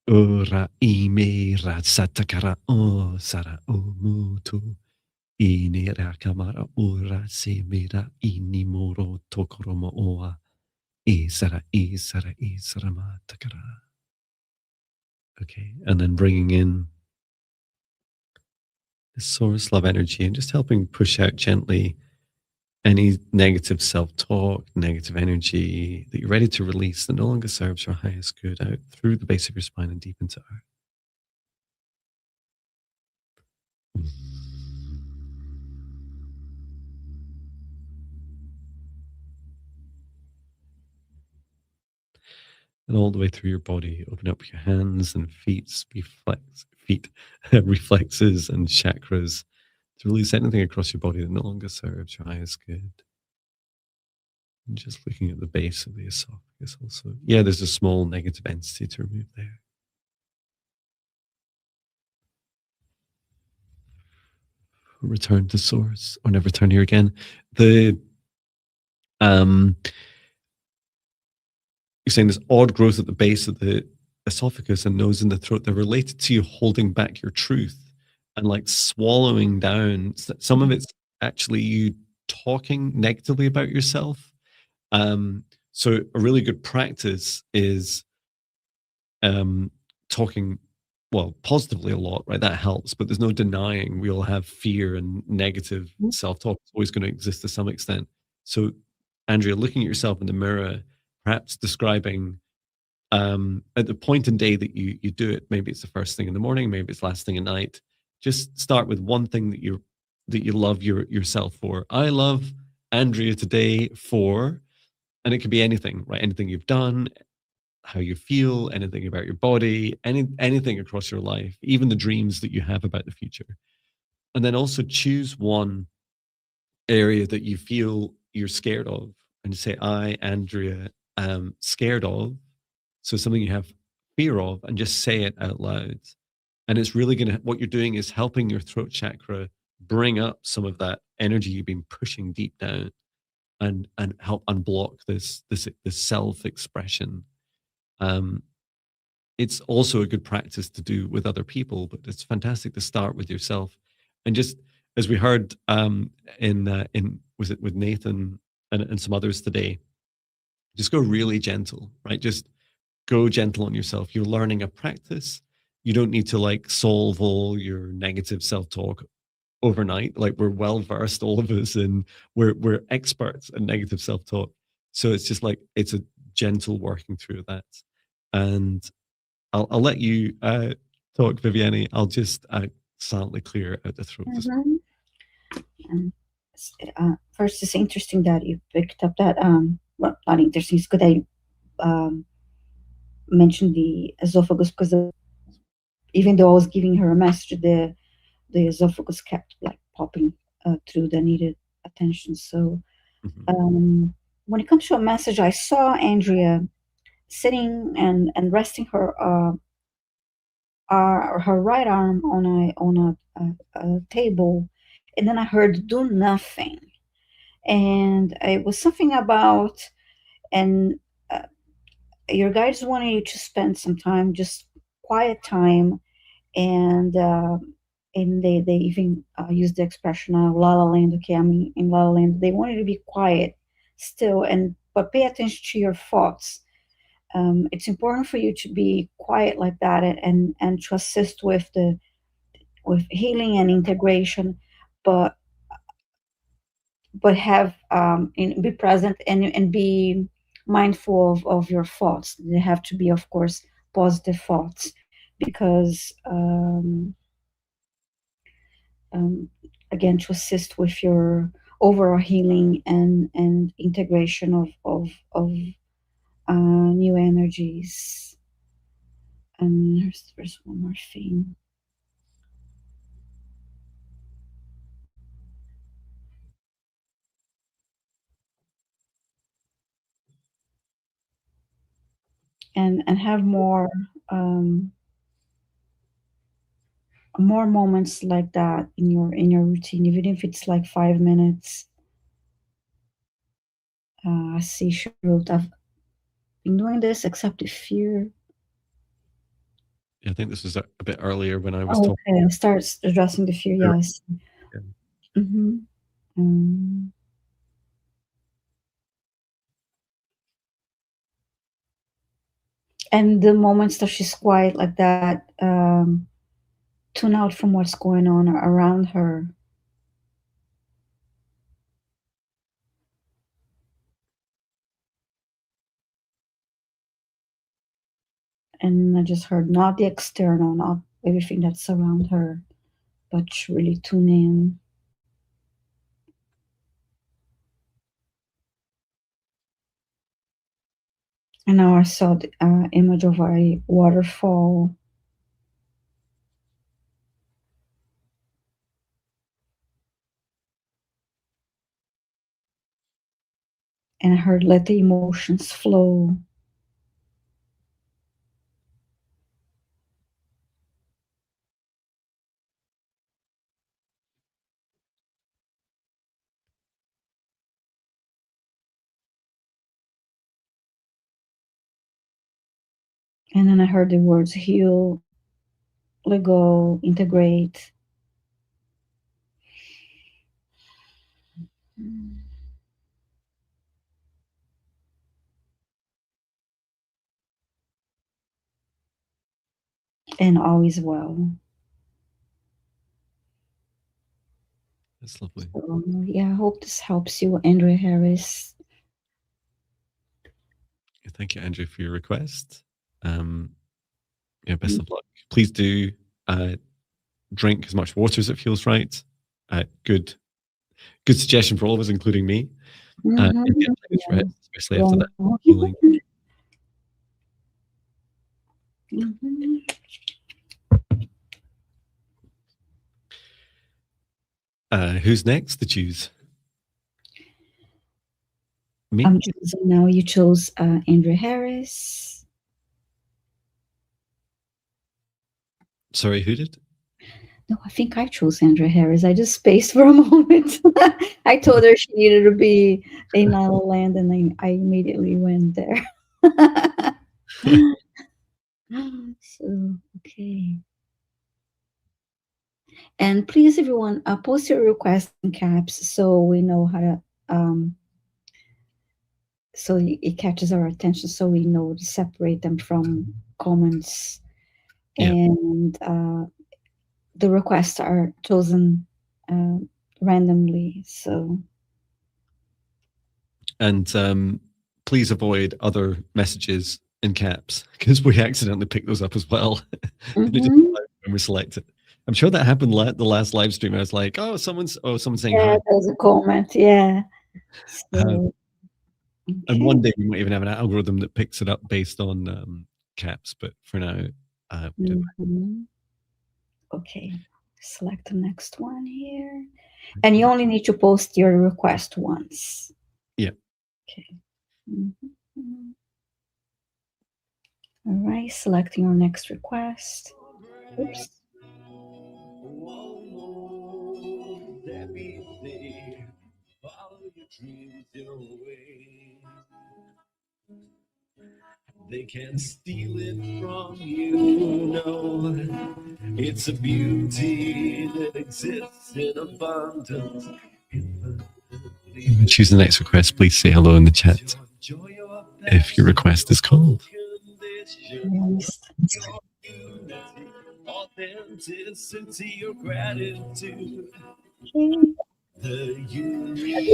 Ora ime rasatakara o sara o mutu. Ine rakamara ora semira inimoro tokoromo oa. Isara matakara. Okay, and then bringing in the source love energy and just helping push out gently any negative self-talk, negative energy that you're ready to release that no longer serves your highest good out through the base of your spine and deep into earth. And all the way through your body, open up your hands and feet, reflexes and chakras to release anything across your body that no longer serves your highest good. And just looking at the base of the esophagus also. Yeah, there's a small negative entity to remove there. Return to source, or never return here again. You're saying this odd growth at the base of the esophagus and nose in the throat. They're related to you holding back your truth and swallowing down. Some of it's actually you talking negatively about yourself. So a really good practice is talking positively a lot, right? That helps, but there's no denying we all have fear and negative self-talk. It's always going to exist to some extent. So Andrea, looking at yourself in the mirror, perhaps describing at the point in day that you do it, maybe it's the first thing in the morning, maybe it's last thing at night, just start with one thing that you love yourself for. I love Andrea today for, and it could be anything, right? Anything you've done, how you feel, anything about your body, anything across your life, even the dreams that you have about the future. And then also choose one area that you feel you're scared of and say, I, Andrea, am scared of. So something you have fear of, and just say it out loud. And it's really what you're doing is helping your throat chakra bring up some of that energy you've been pushing deep down and help unblock this self-expression. It's also a good practice to do with other people, but it's fantastic to start with yourself. And just as we heard was it with Nathan and some others today, just go really gentle, right? Just go gentle on yourself. You're learning a practice. You don't need to solve all your negative self-talk overnight. We're well versed, all of us, and we're experts at negative self-talk. So it's just it's a gentle working through that. And I'll let you talk, Viviane. I'll just silently clear out the throat. First, it's interesting that you picked up that. Well, not interesting. It's good that you mentioned the esophagus, because even though I was giving her a message, the esophagus kept popping through the needed attention. So When it comes to a message, I saw Andrea sitting and resting her right arm on a table, and then I heard "do nothing," and it was something about and uh, your guides wanted you to spend some time, just quiet time, and they even used the expression "la la land." Okay, I mean in La La Land, they wanted to be quiet, still, and but pay attention to your thoughts. It's important for you to be quiet like that, and to assist with healing and integration, but have be present and be mindful of your thoughts. They have to be, of course, positive thoughts, because um, again, to assist with your overall healing and integration of new energies. And there's one more thing. And have um, more moments like that in your routine, even if it's like 5 minutes. I see she wrote, I've been doing this except if fear. Yeah, I think this was a bit earlier when I was Oh, talking. okay, starts addressing the fear. Yes. Yeah. Mm-hmm. Um, and the moments that she's quiet like that, tune out from what's going on around her. And I just heard not the external, not everything that's around her, but really tune in. And now I saw the image of a waterfall, and I heard let the emotions flow. And then I heard the words heal, let go, integrate. And all is well. That's lovely. So, yeah, I hope this helps you, Andrea Harris. Thank you, Andrew, for your request. Yeah, best of luck. Please do drink as much water as it feels right. Good suggestion for all of us, including me. And get Mm-hmm. plenty of Yeah. rest, especially after that Well, healing. mhm. Who's next to choose? Me? I'm choosing now. You chose Andrea Harris. Sorry, who did? No, I think I chose Andrea Harris. I just spaced for a moment. I told her she needed to be in La La Land, and I immediately went there. So, okay. And please, everyone, post your request in caps so we know how to, so it catches our attention, so we know to separate them from comments. Yeah. And the requests are chosen uh, randomly. So, And please avoid other messages in caps because we accidentally pick those up as well. And it just mhm. when we select it. I'm sure that happened the last live stream. I was like, oh, someone's saying Yeah, hi. there's a comment. Yeah. Uh, So, and okay. one day we might even have an algorithm that picks it up based on caps. But for now, we don't. Mhm. Okay. Select the next one here. Thank And you you. only need to post your request once. Okay. Mhm. All right, selecting our next request. Oops. They can't steal it from you, no. It's a beauty that exists in abundance. Choose the next request. Please say hello in the chat if your request is called. Next. Authenticity or gratitude. Okay. The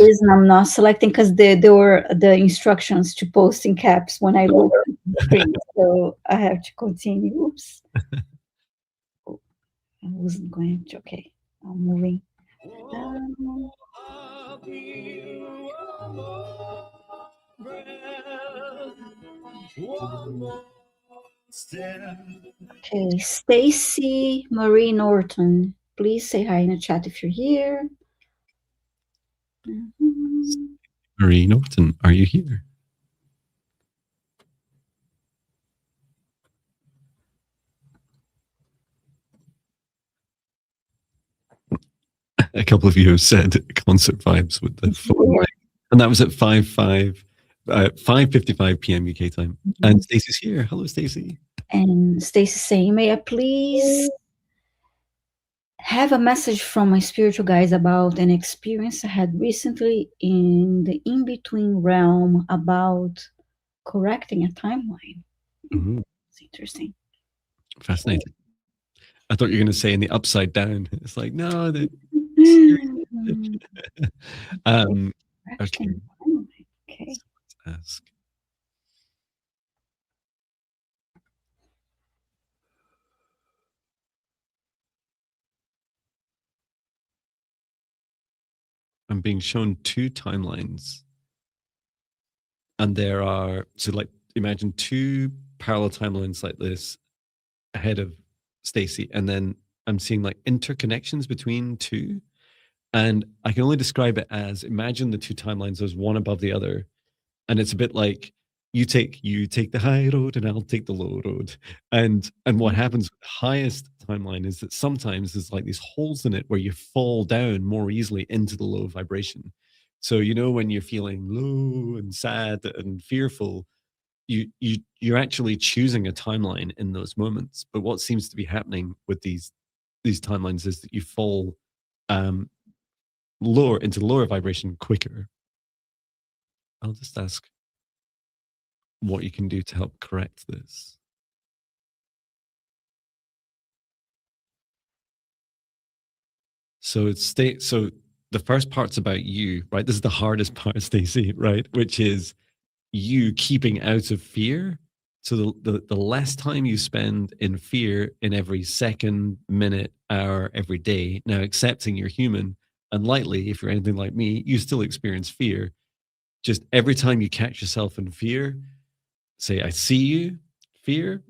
reason I'm not selecting because there were the instructions to post in caps when I look at the screen, so I have to continue. Oops. Oh, I wasn't going to. Okay, I'm moving. Okay, Stacy Marie Norton, please say hi in the chat if you're here. Marie Norton, are you here? A couple of you have said concert vibes with the phone mic, and that was at 5:55 p.m. UK time. And Stacey's here. Hello, Stacey. And Stacy saying, may I please have a message from my spiritual guides about an experience I had recently in the in-between realm about correcting a timeline. It's interesting. Fascinating. I thought you were going to say in the upside down. It's like, no, okay. Okay. Let's ask. I'm being shown two timelines. And there are, so like, imagine two parallel timelines like this ahead of Stacy. And then I'm seeing like interconnections between two. And I can only describe it as, imagine the two timelines as one above the other. And it's a bit like you take the high road and I'll take the low road. And what happens with the highest timeline is that sometimes there's like these holes in it where you fall down more easily into the low vibration. So you know when you're feeling low and sad and fearful, you're actually choosing a timeline in those moments. But what seems to be happening with these timelines is that you fall lower into the lower vibration quicker. I'll just ask what you can do to help correct this. So so the first part's about you, right? This is the hardest part, Stacey, right? Which is you keeping out of fear. So the less time you spend in fear in every second, minute, hour, every day, now accepting you're human, and lightly, if you're anything like me, you still experience fear. Just every time you catch yourself in fear, say, I see you, fear,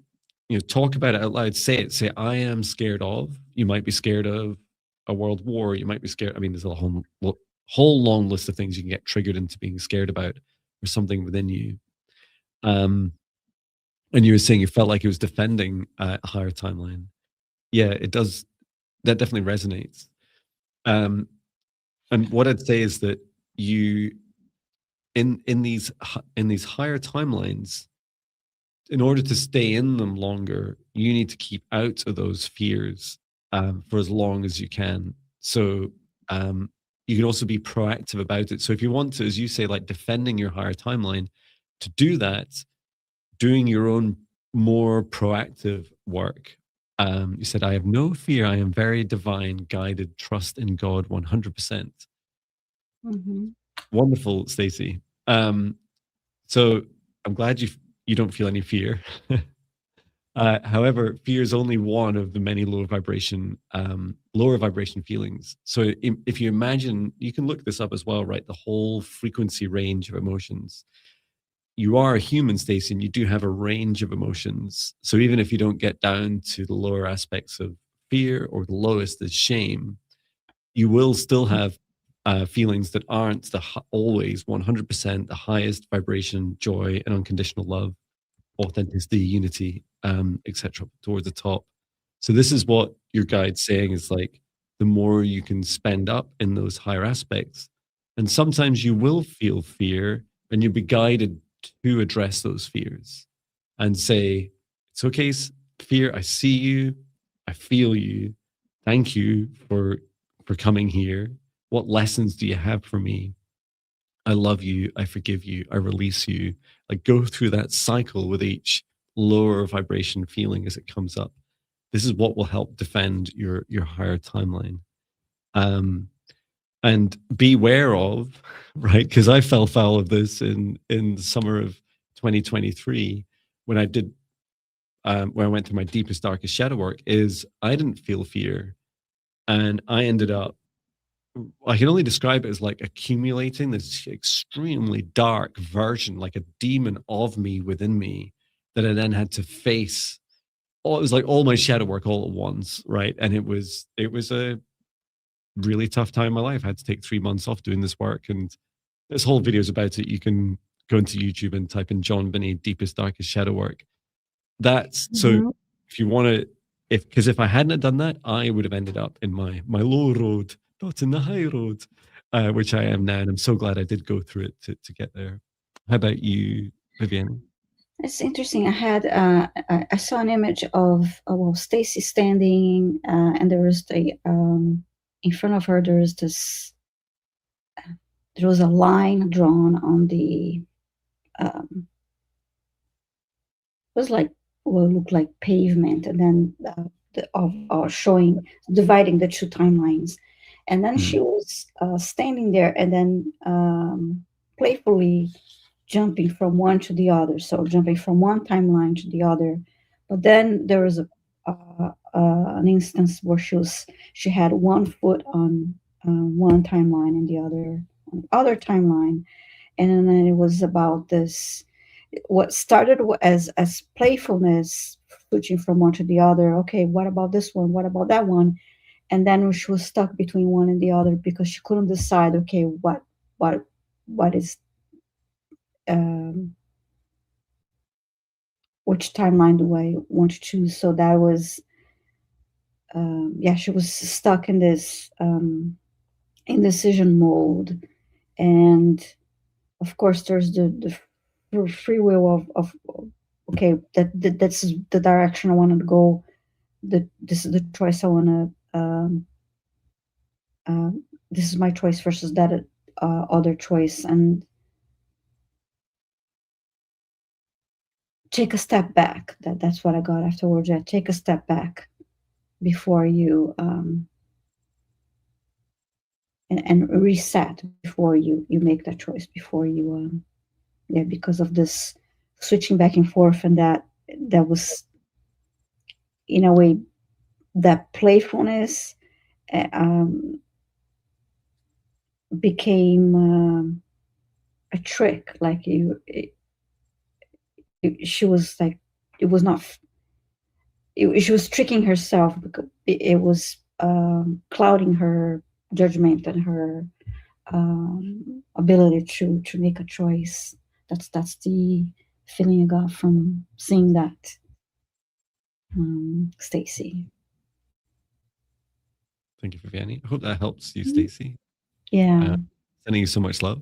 talk about it out loud, say it, say, I am scared of, you might be scared of a world war, you might be scared. I mean, there's a whole long list of things you can get triggered into being scared about or something within you. And you were saying you felt like it was defending a higher timeline. Yeah, it does. That definitely resonates. And what I'd say is that you, in these higher timelines, in order to stay in them longer, you need to keep out of those fears for as long as you can. So you can also be proactive about it. So if you want to, as you say, like defending your higher timeline, to do that, doing your own more proactive work. You said, I have no fear. I am very divine, guided, trust in God 100%. Wonderful, Stacey. So I'm glad you don't feel any fear. However, fear is only one of the many lower vibration feelings. So if you imagine, you can look this up as well, right? The whole frequency range of emotions. You are a human, Stacey, and you do have a range of emotions. So even if you don't get down to the lower aspects of fear, or the lowest is shame, you will still have feelings that aren't always 100% the highest vibration, joy, and unconditional love, authenticity, unity, etc., towards the top. So this is what your guide's saying is like, the more you can spend up in those higher aspects, and sometimes you will feel fear, and you'll be guided to address those fears and say, it's okay, fear, I see you, I feel you, thank you for coming here. What lessons do you have for me? I love you, I forgive you, I release you. Like, go through that cycle with each lower vibration feeling as it comes up. This is what will help defend your higher timeline. And beware of, right? Because I fell foul of this in the summer of 2023 when I did when I went through my deepest, darkest shadow work. Is I didn't feel fear, and I ended up, I can only describe it as like accumulating this extremely dark version, like a demon of me within me, that I then had to face. It was like all my shadow work all at once, right? And it was a really tough time in my life. I had to take 3 months off doing this work, and there's whole videos about it. You can go into YouTube and type in Jon Binnie deepest, darkest shadow work. That's so. If you want to, if I hadn't have done that, I would have ended up in my low road, not in the high road, which I am now, and I'm so glad I did go through it to get there. How about you, Viviane? It's interesting. I saw an image of well, Stacy standing, and there was in front of her there was a line drawn on the it was like what looked like pavement, and then showing dividing the two timelines, and then she was standing there, and then playfully jumping from one to the other, so jumping from one timeline to the other. But then there was an instance where she had one foot on one timeline and the other timeline, and then it was about this. What started as playfulness, switching from one to the other. Okay, what about this one? What about that one? And then she was stuck between one and the other because she couldn't decide. Okay, what is which timeline do I want to choose? So that was, she was stuck in this indecision mode, and of course, there's the free will of okay, that's the direction I want to go. This is the choice I want to. This is my choice versus that other choice, and take a step back. That's what I got afterwards. Yeah, take a step back before you and reset before you make that choice, before you because of this switching back and forth, and that was in a way that playfulness became a trick. Like she was like, it was not. She was tricking herself because it was clouding her judgment and her ability to make a choice. That's the feeling I got from seeing that, Stacy. Thank you, Viviane. I hope that helps you, Stacy. Yeah. Sending you so much love.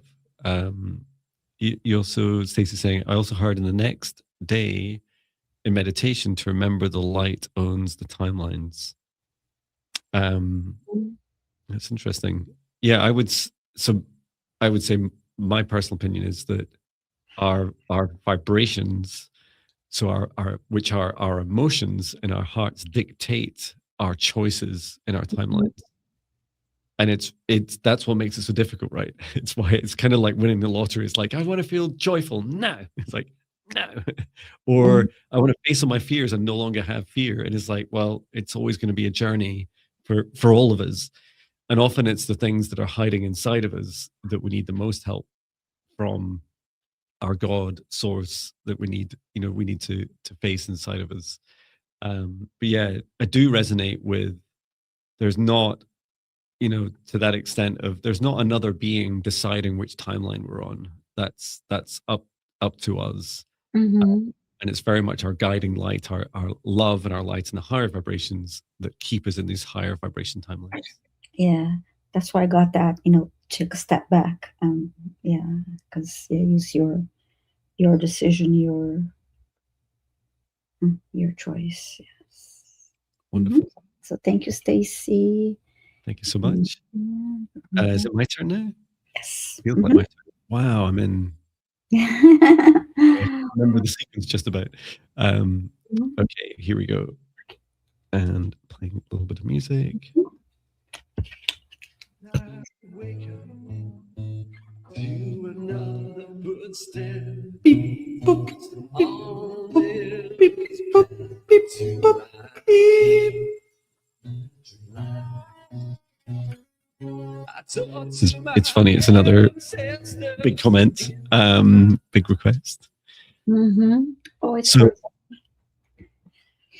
You also, Stacy saying, I also heard in the next day in meditation to remember the light owns the timelines. That's interesting. Yeah, I would say my personal opinion is that our vibrations, so our which are our emotions and our hearts, dictate our choices in our timelines. And it's that's what makes it so difficult, right? It's why it's kind of like winning the lottery. It's like, I want to feel joyful now. It's like, no. Or I want to face all my fears and no longer have fear. And it's like, well, it's always going to be a journey for all of us. And often it's the things that are hiding inside of us that we need the most help from our God source, that we need to face inside of us. But yeah, I do resonate with, there's not you know, to that extent of there's not another being deciding which timeline we're on. That's up to us. Mm-hmm. And it's very much our guiding light, our love and our light and the higher vibrations that keep us in these higher vibration timelines. Yeah, that's why I got that. Take a step back. Yeah, because use your decision, your choice. Yes. Hmm. Wonderful. So thank you, Stacy. Thank you so much. Is it my turn now? Yes. Feels like my turn. Wow, I'm in. I remember the sequence just about. Okay, here we go. And playing a little bit of music. Wake up to another footstep. Beep, boop, beep, boop, beep, boop, beep, boop, beep. It's funny. It's another big comment, big request. Oh, it's so.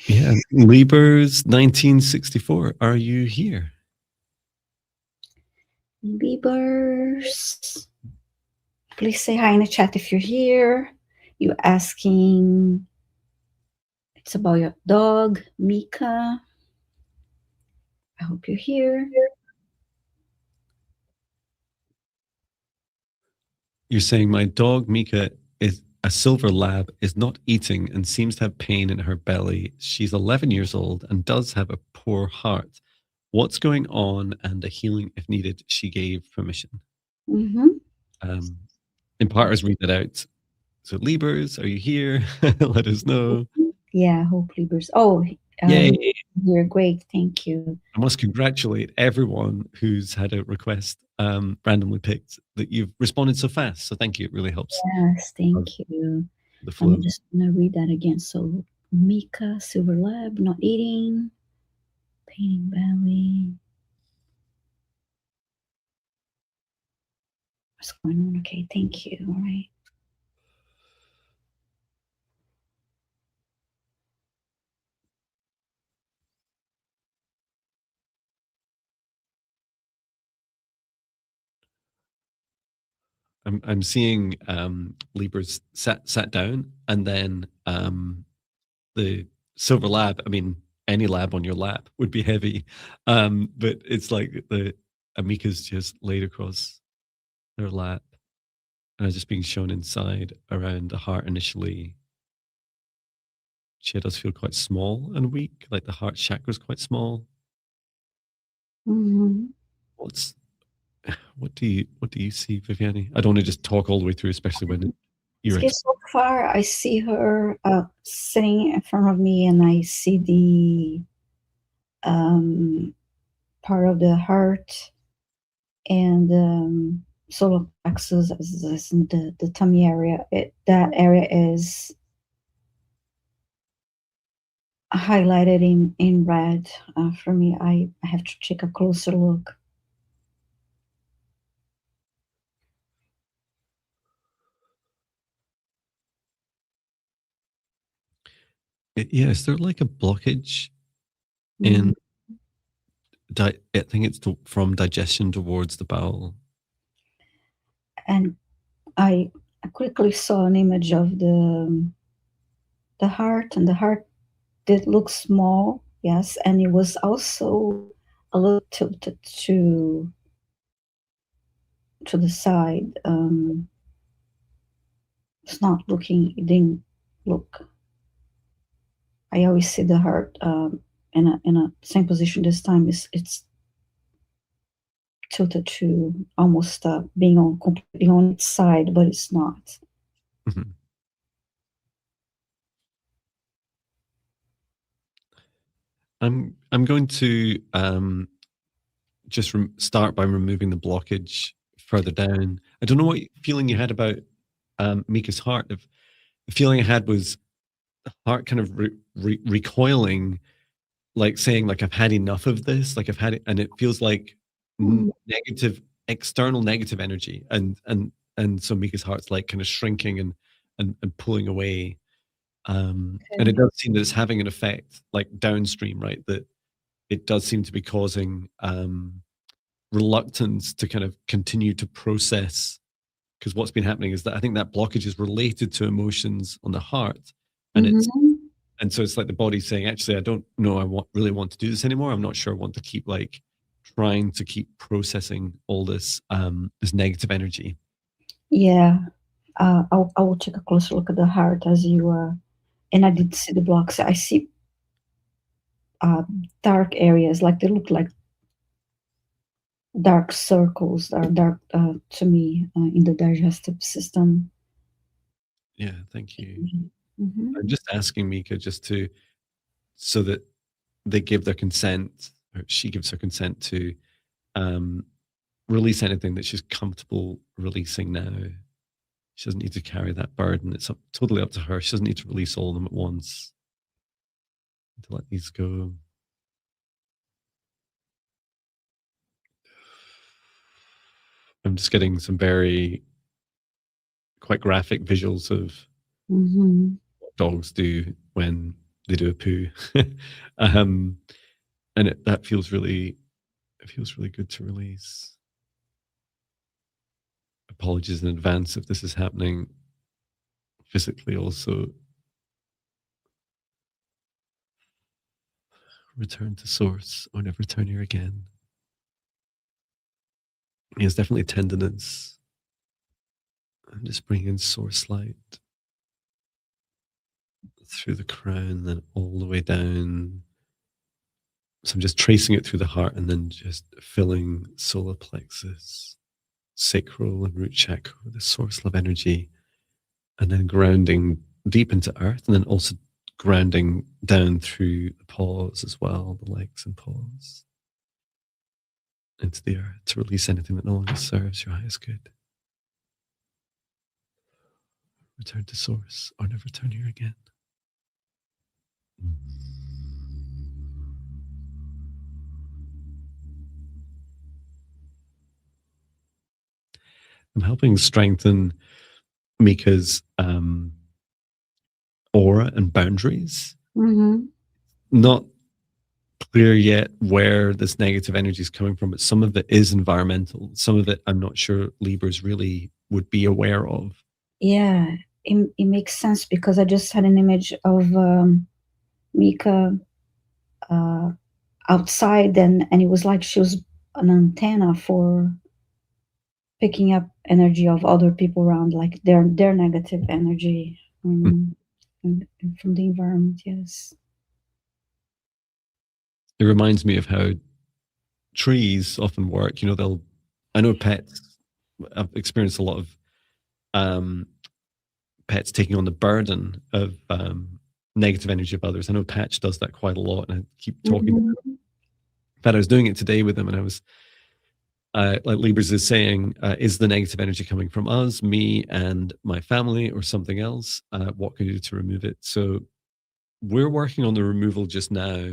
Yeah, Libers 1964. Are you here? Libers. Please say hi in the chat if you're here. You asking. It's about your dog, Mika. I hope you're here. You're saying my dog Mika is a silver lab, is not eating and seems to have pain in her belly. She's 11 years old and does have a poor heart. What's going on and a healing if needed? She gave permission. In part, I was reading it out. So Libers, are you here? Let us know. Yeah, hope Libers. Oh, yay! You're great. Thank you. I must congratulate everyone who's had a request randomly picked that you've responded so fast. So thank you. It really helps. Yes, thank you. The flow. I'm just going to read that again. So Mika, Silver Lab, not eating, pain in belly. What's going on? Okay, thank you. All right. I'm seeing Libras sat down, and then the silver lab. I mean, any lab on your lap would be heavy, but it's like the Amika's just laid across their lap, and I was just being shown inside around the heart initially. She does feel quite small and weak, like the heart chakra is quite small. What do you see, Viviane? I don't want to just talk all the way through, especially when you're. So far, I see her sitting in front of me, and I see the part of the heart and solar plexus as in the tummy area. That area is highlighted in red for me. I have to take a closer look. Yeah, is there like a blockage in? I think it's from digestion towards the bowel. And I quickly saw an image of the heart, and the heart did look small, yes, and it was also a little tilted to the side. It's not looking. It didn't look. I always see the heart in a same position. This time it's tilted to almost being completely on its side, but it's not. I'm going to just start by removing the blockage further down. I don't know what feeling you had about Mika's heart. The feeling I had was the heart kind of recoiling, like saying, like, I've had enough of this, like I've had it, and it feels like negative, external negative energy, and so Mika's heart's like kind of shrinking and pulling away. And it does seem that it's having an effect, like downstream, right? That it does seem to be causing reluctance to kind of continue to process, because what's been happening is that I think that blockage is related to emotions on the heart, and so it's like the body's saying, actually, I don't know, really want to do this anymore. I'm not sure I want to keep like trying to keep processing all this this negative energy. Yeah. I will take a closer look at the heart as you and I did see the blocks. I see dark areas, like they look like dark circles, are dark to me in the digestive system. Yeah, thank you. Mm-hmm. I'm just asking Mika just to, so that they give their consent, or she gives her consent to release anything that she's comfortable releasing now. She doesn't need to carry that burden. It's totally up to her. She doesn't need to release all of them at once. To let these go. I'm just getting some very quite graphic visuals of what dogs do when they do a poo. And that feels really, it feels really good to release. Apologies in advance if this is happening physically also. Return to source or never return here again. There's definitely tenderness. I'm just bringing in source light through the crown, then all the way down. So I'm just tracing it through the heart and then just filling solar plexus, sacral and root chakra with the source love energy, and then grounding deep into earth, and then also grounding down through the paws as well, the legs and paws, into the earth to release anything that no longer serves your highest good. Return to source or never return here again. I'm helping strengthen Mika's aura and boundaries. Not clear yet where this negative energy is coming from, but some of it is environmental. Some of it I'm not sure Libras really would be aware of. Yeah, it makes sense because I just had an image of Mika outside, and it was like she was an antenna for picking up energy of other people around, like their negative energy from the environment. Yes. It reminds me of how trees often work. You know, I know pets, I've experienced a lot of pets taking on the burden of negative energy of others. I know Patch does that quite a lot, and I keep talking to them. In fact, I was doing it today with them, and I was like Libras is saying, is the negative energy coming from us, me and my family, or something else? What can you do to remove it? So we're working on the removal just now.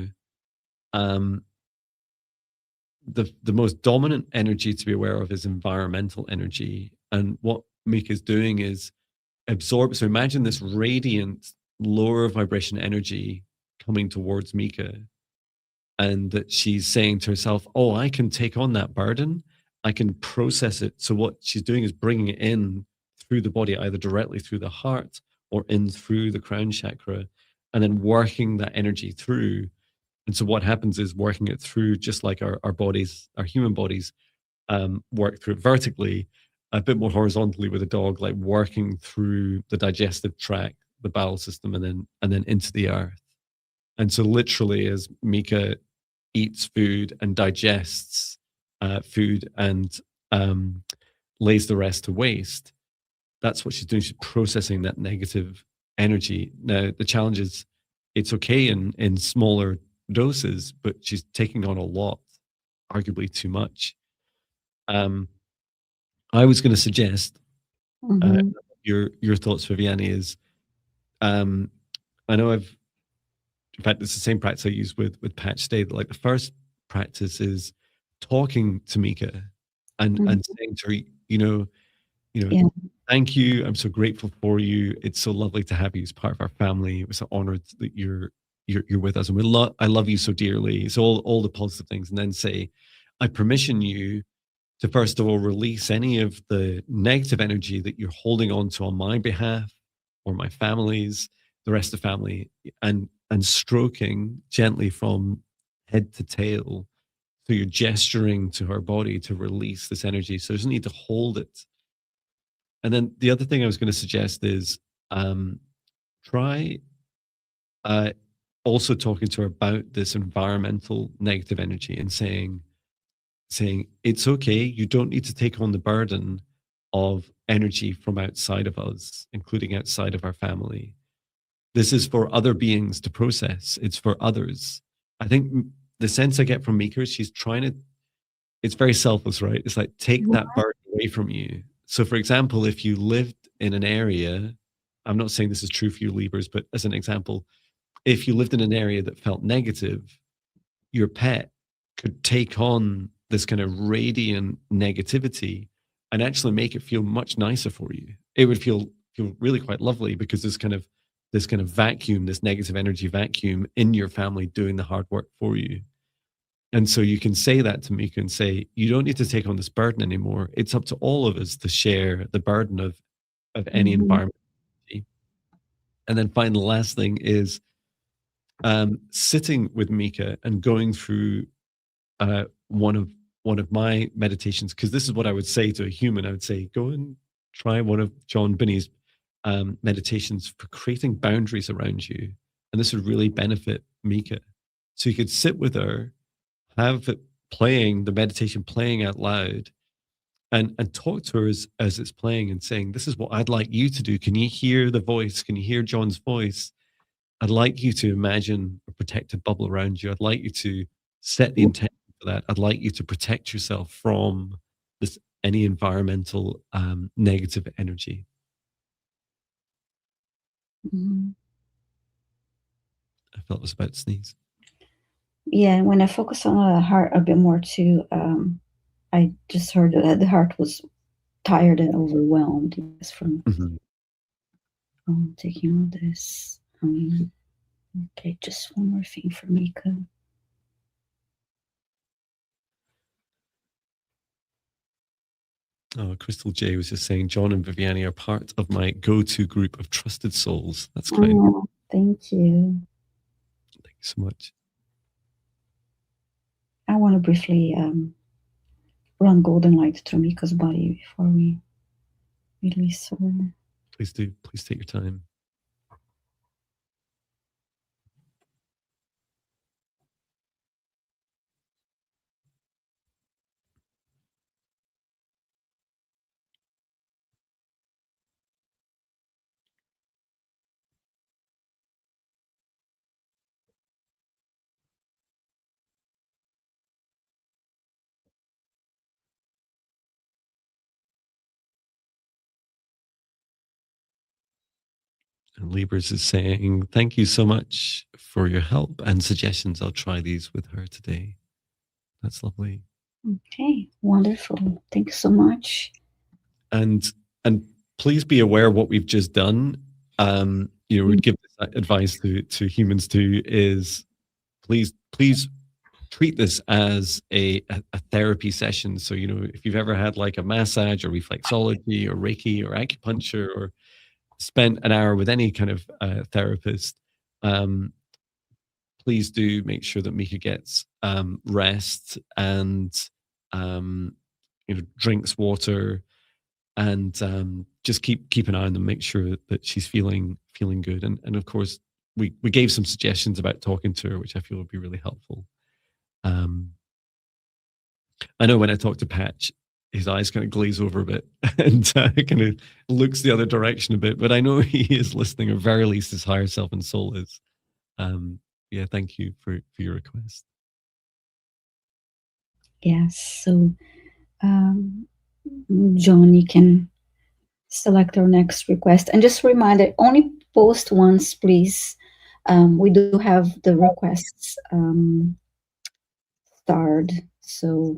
The most dominant energy to be aware of is environmental energy. And what Mika is doing is absorb. So imagine this radiant, lower vibration energy coming towards Mika, and that she's saying to herself, oh, I can take on that burden. I can process it. So what she's doing is bringing it in through the body, either directly through the heart or in through the crown chakra, and then working that energy through. And so what happens is working it through, just like our bodies, our human bodies, work through it vertically, a bit more horizontally with a dog, like working through the digestive tract, the bowel system, and then into the earth. And so literally as Mika eats food and digests food and lays the rest to waste, that's what she's doing. She's processing that negative energy. Now, the challenge is it's okay in smaller doses, but she's taking on a lot, arguably too much. I was going to suggest your thoughts, Viviane, is I know in fact, it's the same practice I use with Patch Stay. Like the first practice is talking to Mika and saying to her, Yeah. thank you. I'm so grateful for you. It's so lovely to have you as part of our family. We're so honored that you're with us, and I love you so dearly. So all the positive things, and then say, I permission you to first of all release any of the negative energy that you're holding on to on my behalf or my family's, the rest of the family, and stroking gently from head to tail. So you're gesturing to her body to release this energy. So there's no need to hold it. And then the other thing I was going to suggest is um, try uh, also talking to her about this environmental negative energy and saying it's okay, you don't need to take on the burden of energy from outside of us, including outside of our family. This is for other beings to process. It's for others. I think the sense I get from Mika is she's trying to, it's very selfless, right? It's like take that burden away from you. So for example, if you lived in an area, I'm not saying this is true for you Libras, but as an example, if you lived in an area that felt negative, your pet could take on this kind of radiant negativity and actually make it feel much nicer for you. It would feel really quite lovely because this kind of vacuum, this negative energy vacuum in your family doing the hard work for you. And so you can say that to Mika and say, you don't need to take on this burden anymore. It's up to all of us to share the burden of any Mhm. environment. And then finally, the last thing is sitting with Mika and going through uh, one of one of my meditations, because this is what I would say to a human. I would say, go and try one of Jon Binnie's meditations for creating boundaries around you, and this would really benefit Mika. So you could sit with her, have it playing the meditation playing out loud, and talk to her as it's playing and saying, "This is what I'd like you to do. Can you hear the voice? Can you hear Jon's voice? I'd like you to imagine a protective bubble around you. I'd like you to set the intention for that. I'd like you to protect yourself from this any environmental negative energy." Mhm. I felt I was about to sneeze. Yeah, when I focus on the heart a bit more too, I just heard that the heart was tired and overwhelmed, yes, Mhm. from taking all this. Okay, just one more thing for Mika. Oh, Crystal J was just saying, Jon and Viviane are part of my go-to group of trusted souls. That's kind. Oh, thank you. Thank you so much. I want to briefly run golden light through Mika's body before we release her. Please do. Please take your time. And Libras is saying, thank you so much for your help and suggestions. I'll try these with her today. That's lovely. Okay, wonderful. Thank you so much. And and please be aware what we've just done. We'd give this advice to humans too, is please treat this as a therapy session. So, if you've ever had like a massage or reflexology or Reiki or acupuncture or spent an hour with any kind of therapist, um, please do make sure that Mika gets rest and um, drinks water and just keep an eye on them, make sure that she's feeling good. And of course, we gave some suggestions about talking to her, which I feel would be really helpful. Um, I know when I talk to Patch, his eyes kind of glaze over a bit and kind of looks the other direction a bit, but I know he is listening, or very least his higher self and soul is. Yeah, thank you for your request. Yes, so um, Jon, you can select our next request. And just a reminder, only post once, please. We do have the requests starred, so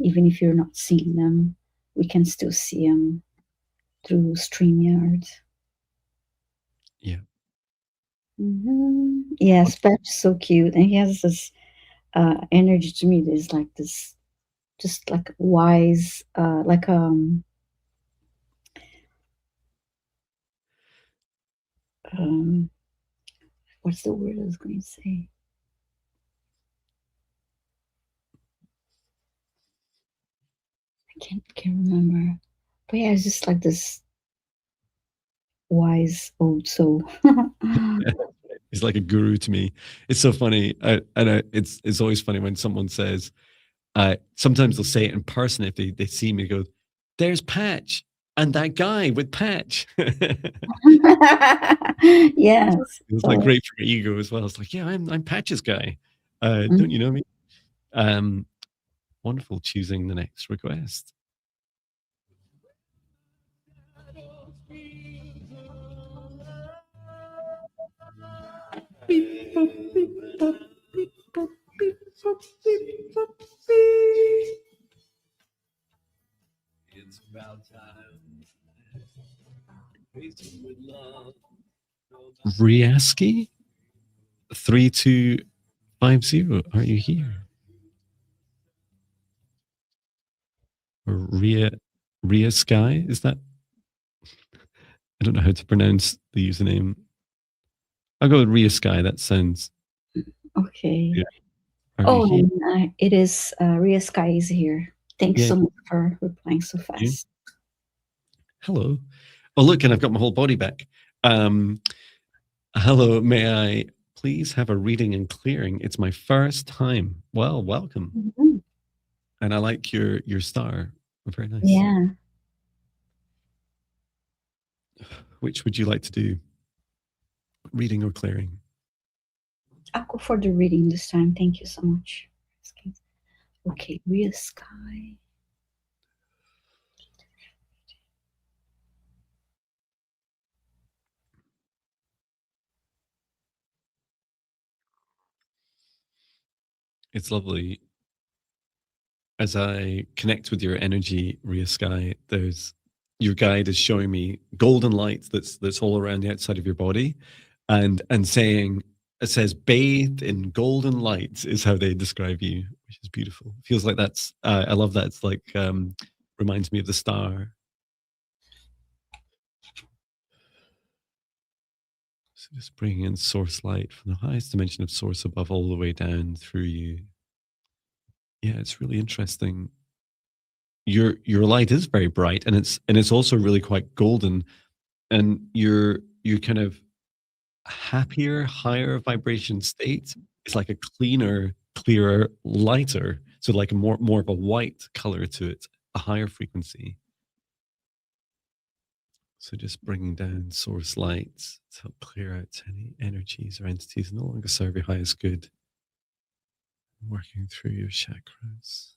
even if you're not seeing them, we can still see them through StreamYard. Yeah. Yes, Pat's so cute, and he has this energy to me. There's like this. just like wise, like um, what's the word I was going to say? I can't remember. But yeah, it's just like this wise old soul. He's like a guru to me. It's so funny. It's always funny when someone says, sometimes they'll say it in person if they see me, go, there's Patch and that guy with Patch. Yes. It's like So, great for your ego as well. It's like, yeah, I'm Patch's guy. mm, Don't you know me? Wonderful choosing the next request. Beep, boop, beep, boop, beep, boop, beep, boop, beep, boop, beep. It's about time. Riaski 3250. Are you here? Or Ria Sky? Is that? I don't know how to pronounce the username. I'll go with Ria Sky. That sounds. okay. Yeah. Are you Oh, here? and, it is Ria Sky is here. Thanks Yeah. so much for replying so You? fast. Hello. Oh, look, and I've got my whole body back. Hello, may I please have a reading and clearing? It's my first time. Well, welcome. Mhm. And I like your star. Very nice. Yeah. Which would you like to do? Reading or clearing? I'll go for the reading this time. Thank you so much. Okay, Ria Sky. It's lovely. As I connect with your energy, Ria Sky, there's your guide is showing me golden light that's all around the outside of your body, and saying, it says bathed in golden light is how they describe you, which is beautiful. Feels like that's I love that. It's like reminds me of the star. So just bringing in source light from the highest dimension of source above all the way down through you. Yeah, it's really interesting. Your light is very bright, and it's also really quite golden, and you're kind of happier, higher vibration state is like a cleaner, clearer, lighter. So like a more of a white color to it, a higher frequency. So just bringing down source light to help clear out any energies or entities that no longer serve your highest good. Working through your chakras.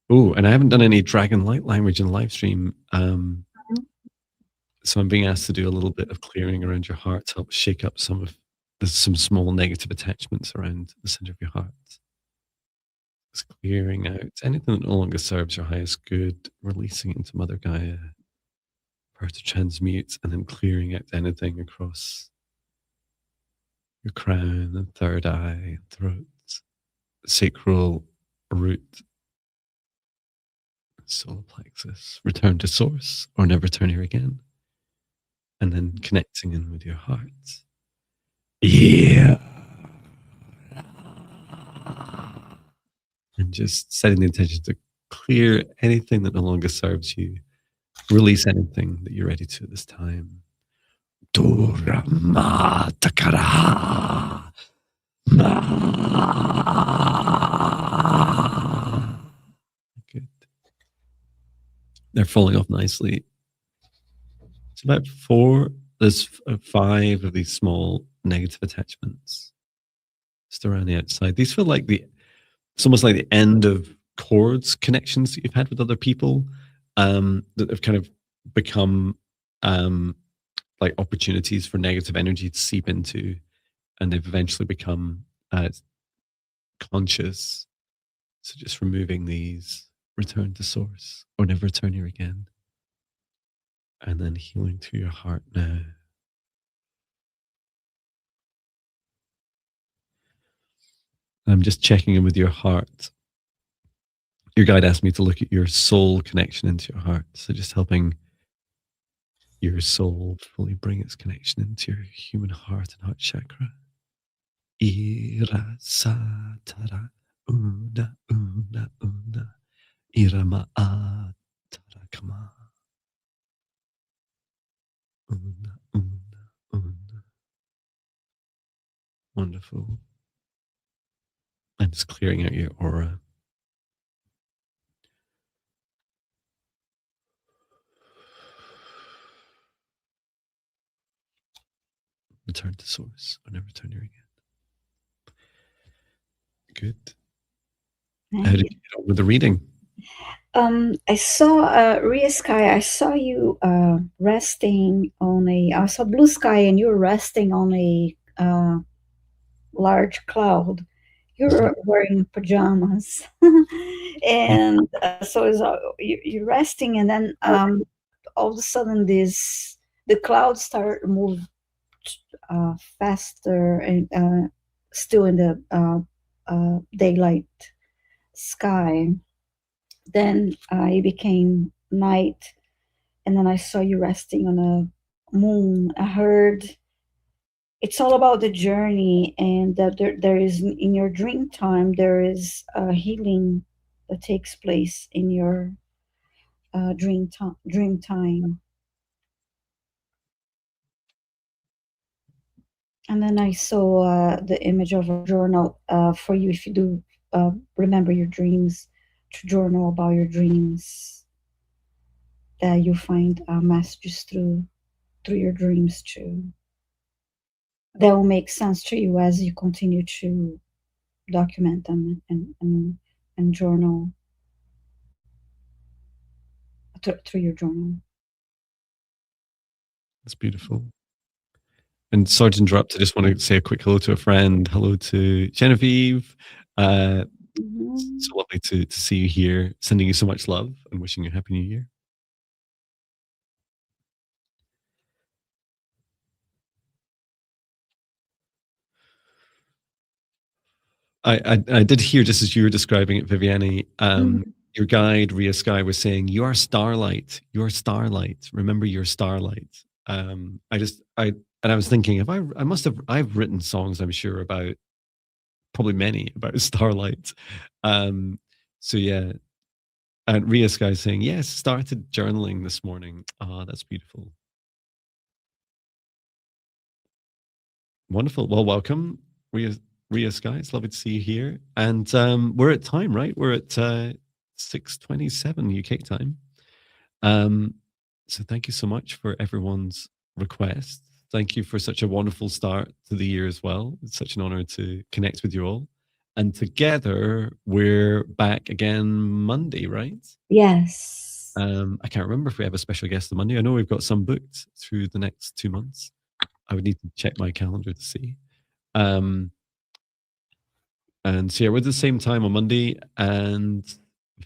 Oh, and I haven't done any dragon light language in live stream. So I'm being asked to do a little bit of clearing around your heart to help shake up some small negative attachments around the center of your heart. Just clearing out anything that no longer serves your highest good, releasing it into Mother Gaia for her to transmute, and then clearing out anything across your crown and third eye, throat, sacral root, solar plexus. Return to source or never return here again. And then connecting in with your heart. Yeah. And just setting the intention to clear anything that no longer serves you. Release anything that you're ready to at this time. Durama takara. Good. They're falling off nicely. It's about there's 5 of these small negative attachments just around the outside. These feel like it's almost like the end of chords connections that you've had with other people, that have kind of become like opportunities for negative energy to seep into, and they've eventually become conscious. So just removing these, return to source or never return here again. And then healing through your heart now. I'm just checking in with your heart. your guide asked me to look at your soul connection into your heart. So just helping your soul fully bring its connection into your human heart and heart chakra. Ira satara una una una irama atarakama una una una. Wonderful. And just clearing out your aura. Return to source or never return here again. Good. How did you get on with the reading? I saw Ria Sky. I saw you resting on a. I saw blue sky, and you were resting on a large cloud. You were wearing pajamas, and so you're resting, and then all of a sudden, the clouds start to move faster, and still in the daylight sky. Then it became night, and then I saw you resting on a moon. I heard it's all about the journey, and that there is in your dream time there is a healing that takes place in your dream time. And then I saw the image of a journal for you if you do remember your dreams, to journal about your dreams, that you find messages through your dreams too. That will make sense to you as you continue to document them and journal through your journal. That's beautiful. And sorry to interrupt. I just want to say a quick hello to a friend. Hello to Genevieve. So lovely to see you here. Sending you so much love and wishing you a happy new year. I did hear, just as you were describing it, Viviane, your guide, Ria Sky, was saying, you are starlight. You're starlight. Remember your starlight. And I was thinking, I've written songs, I'm sure, about probably many about starlight. So yeah. And Ria Sky saying, yes, started journaling this morning. Ah, that's beautiful. Wonderful. Well, welcome, Ria Sky. It's lovely to see you here. And we're at time, right? We're at 6:27 UK time. So thank you so much for everyone's requests. Thank you for such a wonderful start to the year as well. It's such an honor to connect with you all. And together, we're back again Monday, right? Yes. I can't remember if we have a special guest on Monday. I know we've got some booked through the next 2 months. I would need to check my calendar to see. And so yeah, we're at the same time on Monday. And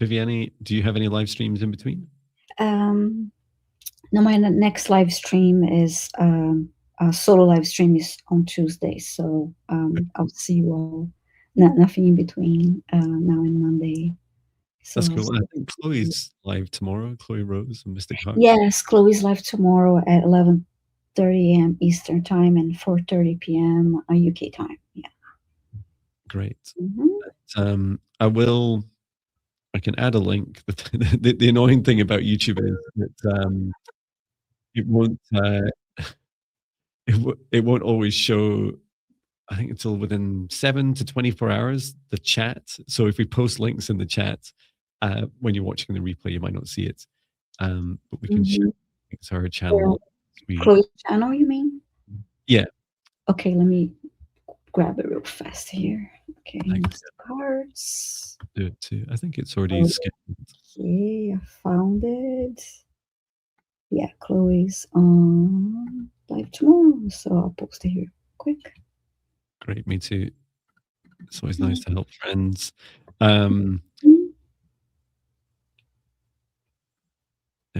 Viviane, do you have any live streams in between? No, my next live stream is a solo live stream is on Tuesday. So I'll see you all. Nothing in between now and Monday. So that's cool. And I think Chloe's live tomorrow. Chloe Rose and Mystic Heart. Yes, Chloe's live tomorrow at 11:30 a.m. Eastern time and 4:30 p.m. UK time. Yeah. Great. I can add a link. The annoying thing about YouTube is that it won't always show, I think, until within 7 to 24 hours, the chat. So if we post links in the chat, when you're watching the replay, you might not see it. But we can share links to our channel. Chloe's channel, you mean? Yeah. Okay, let me grab it real fast here. Okay, cards. Do it too. I think it's already scheduled. Okay, I found it. Yeah, Chloe's on live tomorrow, so I'll post it here quick. Great, me too. It's always nice to help friends. There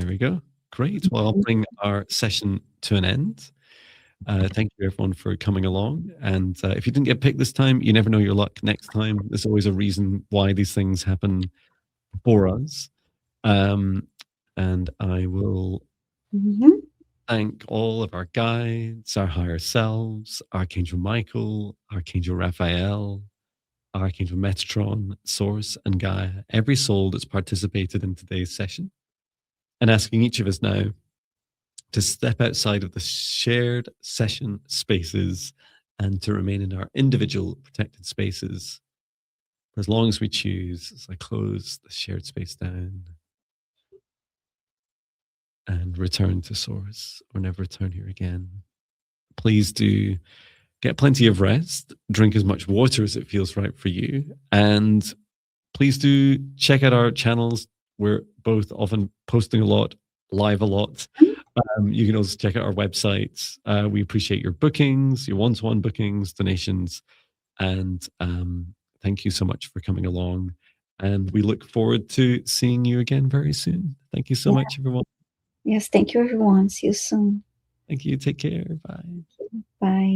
we go. Great. Well, I'll bring our session to an end. Thank you, everyone, for coming along. And if you didn't get picked this time, you never know your luck next time. There's always a reason why these things happen for us. And I will Mhm. thank all of our guides, our higher selves, Archangel Michael, Archangel Raphael, Archangel Metatron, Source, and Gaia, every soul that's participated in today's session, and asking each of us now to step outside of the shared session spaces and to remain in our individual protected spaces for as long as we choose. As I close the shared space down and return to Source, or never return here again. Please do get plenty of rest, drink as much water as it feels right for you, and please do check out our channels. We're both often posting a lot, live a lot. You can also check out our websites. We appreciate your bookings, your one-to-one bookings, donations, and thank you so much for coming along. And we look forward to seeing you again very soon. Thank you so Yeah. much, everyone. Yes, thank you, everyone. See you soon. Thank you. Take care. Bye. Bye.